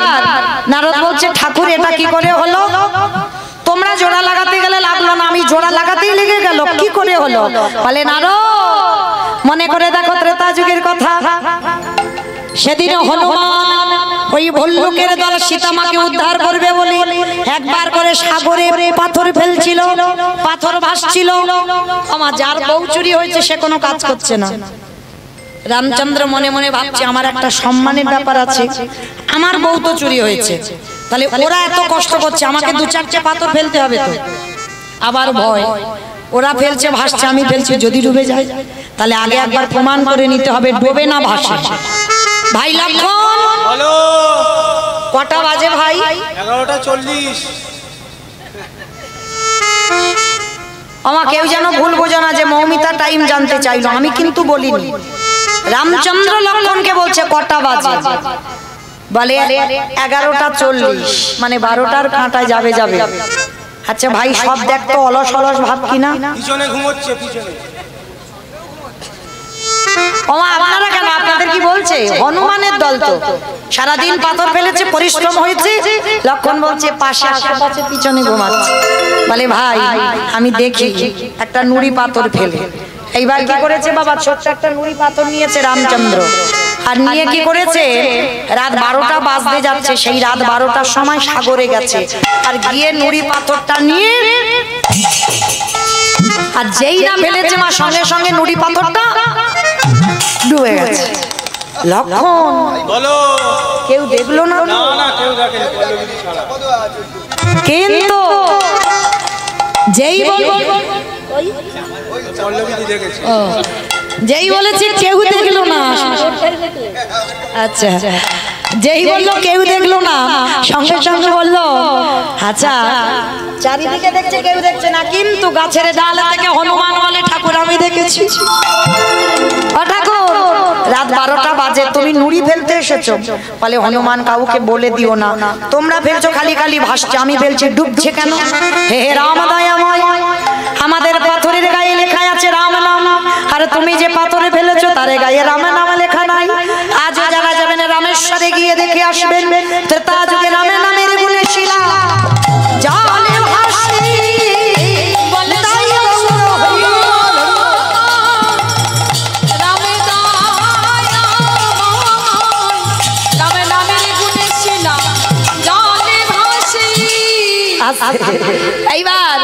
নারদ বলছে ঠাকুর এটা কি করে হলো? তোমরা জোড়া লাগাতে গেলে লাগলো না, আমি জোড়া লাগাতেই লেগে গেল, কি করে হলো? বলে নারদ মনে করে দেখো ত্রেতা যুগের কথা। সেদিন হনুমান ওই ভল্লুকের দল সীতামাকে উদ্ধার করবে বলে একবার করে সাগরে পাথর ফেলছিল, পাথর ভাসছিল। আমার যার বউ চুরি হয়েছে সে কোনো কাজ করছে না। রামচন্দ্র মনে মনে ভাবছে আমার একটা সম্মানের ব্যাপার আছে, আমার বউ তো চুরি হয়েছে, তাহলে ওরা এত কষ্ট করছে, আমাকে 2-4টে পাথর ফেলতে হবে তো। আবার ভয়, ওরা ফেলছে ভাসছে, আমি ফেলছি, যদি ডুবে যায় তাহলে আগে একবার প্রমাণ করে নিতে হবে ডুবে না ভাসে। ভাই লক্ষণ হ্যালো, কটা বাজে ভাই? 11:40। আমার কেউ যেন ভুল বোঝো না যে মৌমিতা টাইম জানতে চাইলো, আমি কিন্তু বলিনি। রামচন্দ্র লক্ষণকে বলছে কটা বাজে, বলে 11:40, মানে 12টার কাঁটায় যাবে যাবে। আচ্ছা ভাই সব দেখতো অলস অলস ভাব কিনা? পিছনে ঘুমোচ্ছে, পিছনে। আপনারা কেন, আপনাদের কি বলছে? হনুমানের দল তো সারাদিন পাথর ফেলেছে, পরিশ্রম হয়েছে। লক্ষণ বলছে পাশে আশেপাশে পিছনে ঘুমাচ্ছে। বলে ভাই আমি দেখি একটা নুড়ি পাথর ফেলে। এইবার কি করেছে বাবা? ছোট্ট একটা নুড়ি পাথর নিয়েছে রামচন্দ্র, আর নিয়ে কি করেছে, রাত 12টা বাজতে যাচ্ছে, সেই রাত 12টার সময় সাগরে গেছে, আর গিয়ে নুড়ি পাথরটা নিয়ে, আর যেই না ফেলেছে মা, সঙ্গে সঙ্গে নুড়ি পাথরটা ডুবে গেছে। লক্ষণ বলো, কেউ দেখলো না, না না কেউ দেখেনি, পল্লবী ছাড়া। কিন্তু যেই পল্লবী দেখেছে, যেই বলেছে কেউ দেখলো না, আচ্ছা যেই বললো কেউ দেখলো না, সঙ্গে সঙ্গে বললো আচ্ছা চারিদিকে দেখছে কেউ দেখছে না, কিন্তু গাছের ডাল থেকে হনুমান বলে ঠাকুর আমি দেখেছি। ও ঠাকুর, রাত 12টা বাজে, তুমি নুড়ি ফেলতে এসেছো? বলে হনুমান কাউকে বলে দিও না, তোমরা ফেলছো খালি খালি ভাসছে, আমি ফেলছি ডুবছে কেন? হে রাম দয়াময়, আমাদের পাথরের গায়ে লেখা আছে রাম নাম, আর তুমি যে পাথরে ফেলেছো তার গায়ে রাম নাম লেখা নাই। আজও যারা যাবেন রামেশ্বরে গিয়ে দেখে আসবেন, ত্রেতা যুগে রামের নামের গুণে শিলা জলে ভাসি, বলে তাই গৌর হইল। এইবার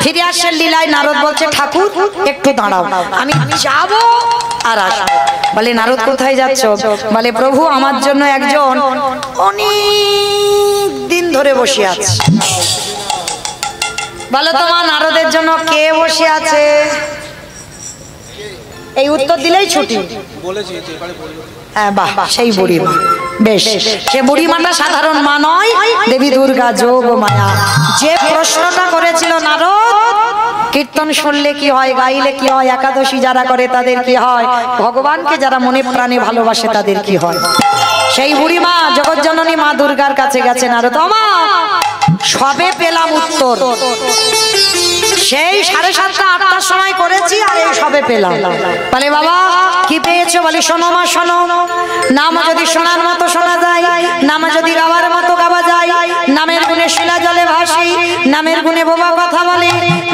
ফিরে আসেন লীলায়, নারদ বলছে ঠাকুর একটু দাঁড়াও, আমি যাব আর আসবো। বলে নারদ কোথায় যাচ্ছ? বলে প্রভু আমার জন্য একজন অনেক দিন ধরে বসে আছে। বলো তোমার নারদের জন্য কে বসে আছে? এই উত্তর দিলেই ছুটি। বলেছি যে এবারে বলবো। হ্যাঁ বাহ, সেই বুড়িমা, বেশ, সে বুড়িমাটা সাধারণ মা নয়, দেবী দুর্গা যোগ মায়া। যে প্রশ্নটা করেছিল নারদ, কীর্তন শুনলে কি হয়, গাইলে কি হয়, একাদশী যারা করে তাদের কি হয়, ভগবানকে যারা মনে প্রাণে ভালোবাসে তাদের কি হয়, সেই বুড়িমা জগৎজননী মা দুর্গার কাছে গেছে নারদ। মা সবে পেলাম উত্তর, সেই 7:30 8টার সময় করেছি, আর এই সবে পেলাম। বলে বাবা কি পেয়েছো? বলি শোনো মা শোনো, নাম যদি শোনার মতো শোনা যায়, নাম যদি গাওয়ার মতো গাওয়া যায়, নামের গুণে শিলা জলে ভাসি, নামের গুণে বোবা কথা বলে,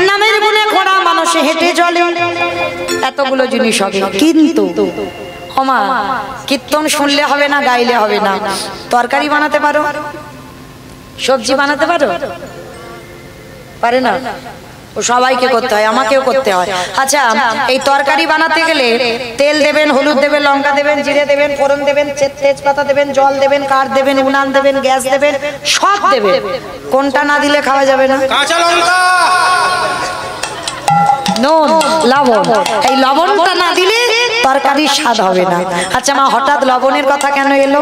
নামের গুণে ঘোড়া মানুষে হেঁটে চলে, এতগুলো জিনিস হবে। কিন্তু ওমা কীর্তন শুনলে হবে না, গাইলে হবে না, তরকারি বানাতে পারো, সবজি বানাতে পারো? পারে না, ও সবাইকে করতে হয়, আমাকেও করতে হয়। আচ্ছা এই তরকারি বানাতে গেলে তেল দেবেন, হলুদ দেবেন, লঙ্কা দেবেন, জিরে দেবেন, ফোড়ন দেবেন, তেজপাতা দেবেন, জল দেবেন, কাঠ দেবেন, উনান দেবেন, গ্যাস দেবেন, সব দেবেন। কোনটা না দিলে খাওয়া যাবে না? কাঁচা লঙ্কা, নুন, লবণ। এই লবণটা না দিলে তরকারির স্বাদ হবে না। আচ্ছা মা হঠাৎ লবণের কথা কেন এলো?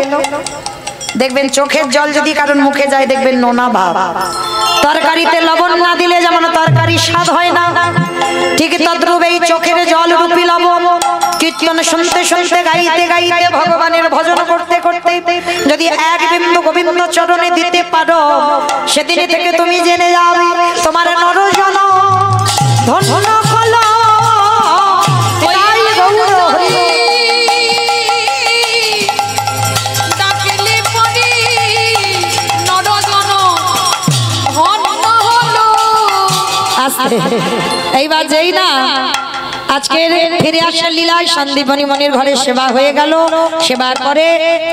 দেখবেন চোখের জল যদি কারণ মুখে যায় দেখবেন নোনা ভাব। তরকারিতে লবণ না দিলে যেমন তরকারির স্বাদ হয় না, ঠিক তদ্রূপ এই চোখের জল রূপী লবণ কীর্তন শুনতে শুনতে, গাইতে গাইতে, ভগবানের ভজন করতে করতে যদি এক বিন্দু গোবিন্দ চরণে দিতে পারো, সেদিন থেকে তুমি জেনে যাবে তোমার নরজন ধন্য ফল। এইবার যেই না আজকে ফিরে আসার লীলায় সন্দীপনী মনির ঘরে সেবা হয়ে গেল। সেবার পরে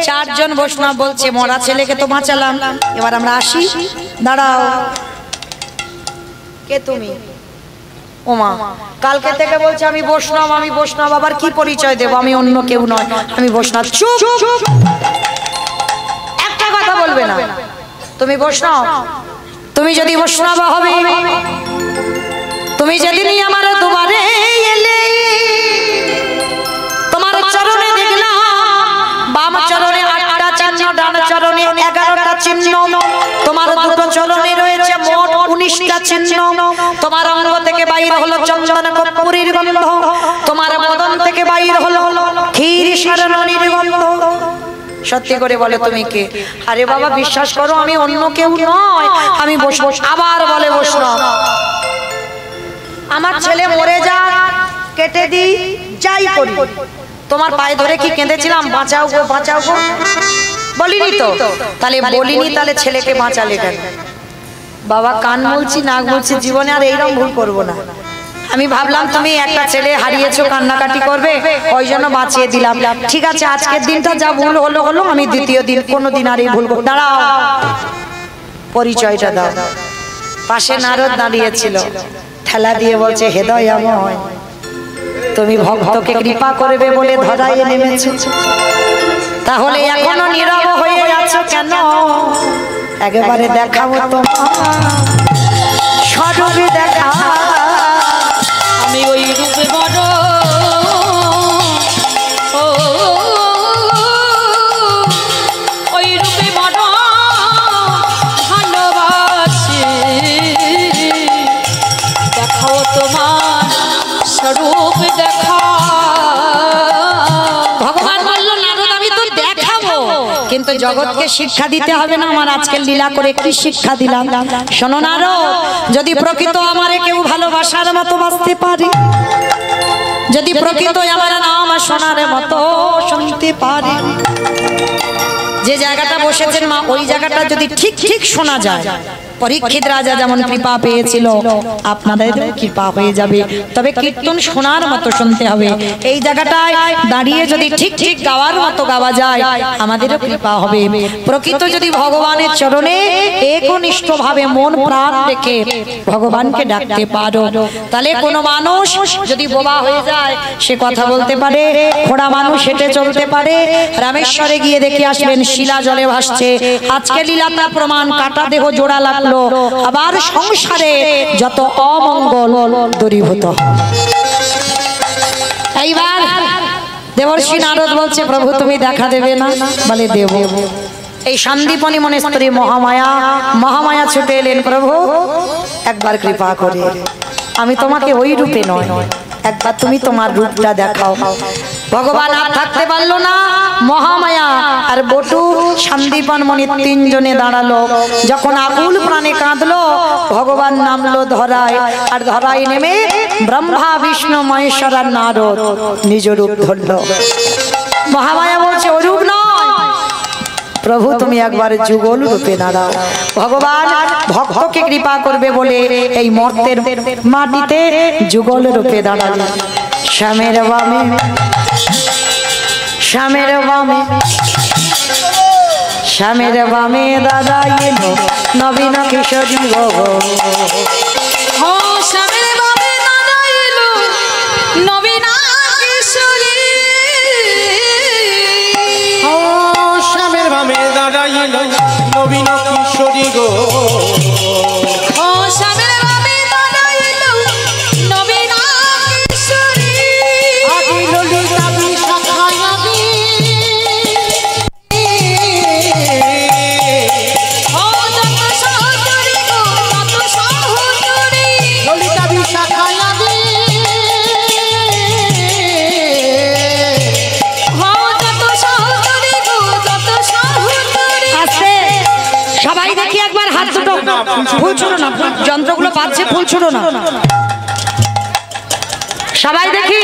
4 জন বৈষ্ণব বলছে মরা ছেলেকে তো বাঁচালাম, এবার আমরা আসি। দাঁড়াও, কে তুমি? ওমা কালকে থেকে বলছে আমি বৈষ্ণব, আমি বৈষ্ণব, আবার কি পরিচয় দেব? আমি অন্য কেউ নয়, আমি বৈষ্ণব। চুপ, একটা কথা বলবে না। তুমি বৈষ্ণব, তুমি যদি বৈষ্ণব হবে, তুমি যেদিনই আমার দুয়ারে এলে, তোমার চরণে দেখলাম বাম চরণে 8টা চিহ্ন, ডান চরণে 11টা চিহ্ন, তোমার দুটো চরণে রয়েছে মোট 19টা চিহ্ন। তোমার অঙ্গ থেকে বাইর হলো চন্দন কর্পূরের গন্ধ, তোমার বদন থেকে বাইর হলো ক্ষীর সারণীর গন্ধ। সত্যি করে বলে তুমি কে? আরে বাবা বিশ্বাস করো আমি অন্য কেউ নয়, আমি বৈষ্ণব। আবার বলে বৈষ্ণব। আমার ছেলে মরে যা, কেটে দি, যাই করি, তোমার পায়ে ধরে কি কেঁদেছিলাম বাঁচাও গো বাঁচাও গো? বলিনি তো? তাহলে বলিনি, তাহলে ছেলেকে বাঁচালে কেন? বাবা কান বলছি, নাক বলছি, জীবনে আর এইরকম ভুল করবো না। আমি ভাবলাম তুমি একটা ছেলে হারিয়েছো, কান্নাকাটি করবে, ওই জন্য বাঁচিয়ে দিলাম। ঠিক আছে, আজকের দিনটা যা ভুল হলো হলো, আমি দ্বিতীয় দিন কোনোদিন আর এই ভুল করব। দাঁড়াও, পরিচয়টা দাও। পাশে নারদ দাঁড়িয়েছিল, ঠেলা দিয়ে বলছে, হে দয়াময়, তুমি ভক্তকে কৃপা করবে বলে ধরায় নেমেছো, তাহলে এখনো নীরব হয়ে আছো কেন? একেবারে দেখাবো তোমার স্বরূপে, দেখা। আমি ওই রূপে বড় ওই রূপে বড় ভালোবাসি, দেখাও তোমার স্বরূপ দেখা। ভগবান বলল, নারদ আমি তো দেখাবো, কিন্তু জগৎকে শিক্ষা দিতে হবে না। আমার আজকের লীলা করে কি শিক্ষা দিলাম শোনো নারদ। যদি প্রকৃত আমারে কেউ ভালোবাসার মতো বাঁচতে পারে, যদি প্রকৃত আমার নাম শোনার মতো শুনতে পারে, যে জায়গাটা বসেছেন মা, ওই জায়গাটা যদি ঠিক ঠিক শোনা যায়, পরীক্ষিত রাজা যেমন কৃপা পেয়েছিল, আপনাদের কৃপা হয়ে যাবে। তবে কীর্তন শোনার মতো শুনতে হবে। এই জায়গাটায় দাঁড়িয়ে যদি ঠিক ঠিক গাওয়ার মতো গাওয়া যায়, আমাদেরও কৃপা হবে। প্রকৃত যদি ভগবানের চরণে একনিষ্ঠ ভাবে মন প্রাণ রেখে ভগবানকে ডাকতে পারো, তাহলে কোনো মানুষ যদি বোবা হয়ে যায়, সে কথা বলতে পারে, খোড়া মানুষ হেঁটে চলতে পারে। রামেশ্বরে গিয়ে দেখে আসবেন শিলা জলে ভাসছে। আজকে লীলা তার প্রমাণ, কাটা দেহ জোড়া লাগলো, আবার সংসারে যত অমঙ্গল দূরীভূত। এইবার দেবর্ষি নারদ বলছে, প্রভু তুমি দেখা দেবে না? বলে দেব। এই সন্দীপনী মনে স্ত্রী মহামায়া, মহামায়া ছুটে এলেন, প্রভু একবার কৃপা করে, আমি তোমাকে ওই রূপে নয়, একবার তুমি তোমার রূপটা দেখাও। ভগবান আর থাকতে পারলো না, মহামায়া আর বটু সন্দীপন মণি তিনজনে দাঁড়ালো। যখন আকুল প্রাণে কাঁদলো, ভগবান নামলো ধরায়, আর ধরায় নেমে ব্রহ্মা বিষ্ণু মহেশ্বর আর নারদ নিজ রূপ ধরলো। মহামায়া বলছে, ওই রূপ নয় প্রভু, তুমি একবার যুগল রূপে দাঁড়াও। ভগবান ভক্তকে কৃপা করবে বলে এই মর্তের মাটিতে যুগল রূপে দাঁড়ালেন। শ্যামের বামে, শ্যামের বামে, শ্যামের বামে দাঁড়াইল নবীন কিশোরী গো। ও শ্যামের বামে দাঁড়াইল নবীন কিশোরী, ও শ্যামের বামে দাঁড়াইল নবীন কিশোরী গো। ও শ্যামের বামে দাঁড়াইল নবীন কিশোরী, আদি ললিতা বিশাখায় আদি, ও যত সহচরী গো তত সহচরী, ললিতা বিশাখায় আদি, ও যত সহচরী গো তত সহচরী। আস্তে সবাই দেখি একবার হাত দুটো, ফুল ছুড়ো না, যন্ত্রগুলো বাজছে, ফুল ছুড়ো না, সবাই দেখি।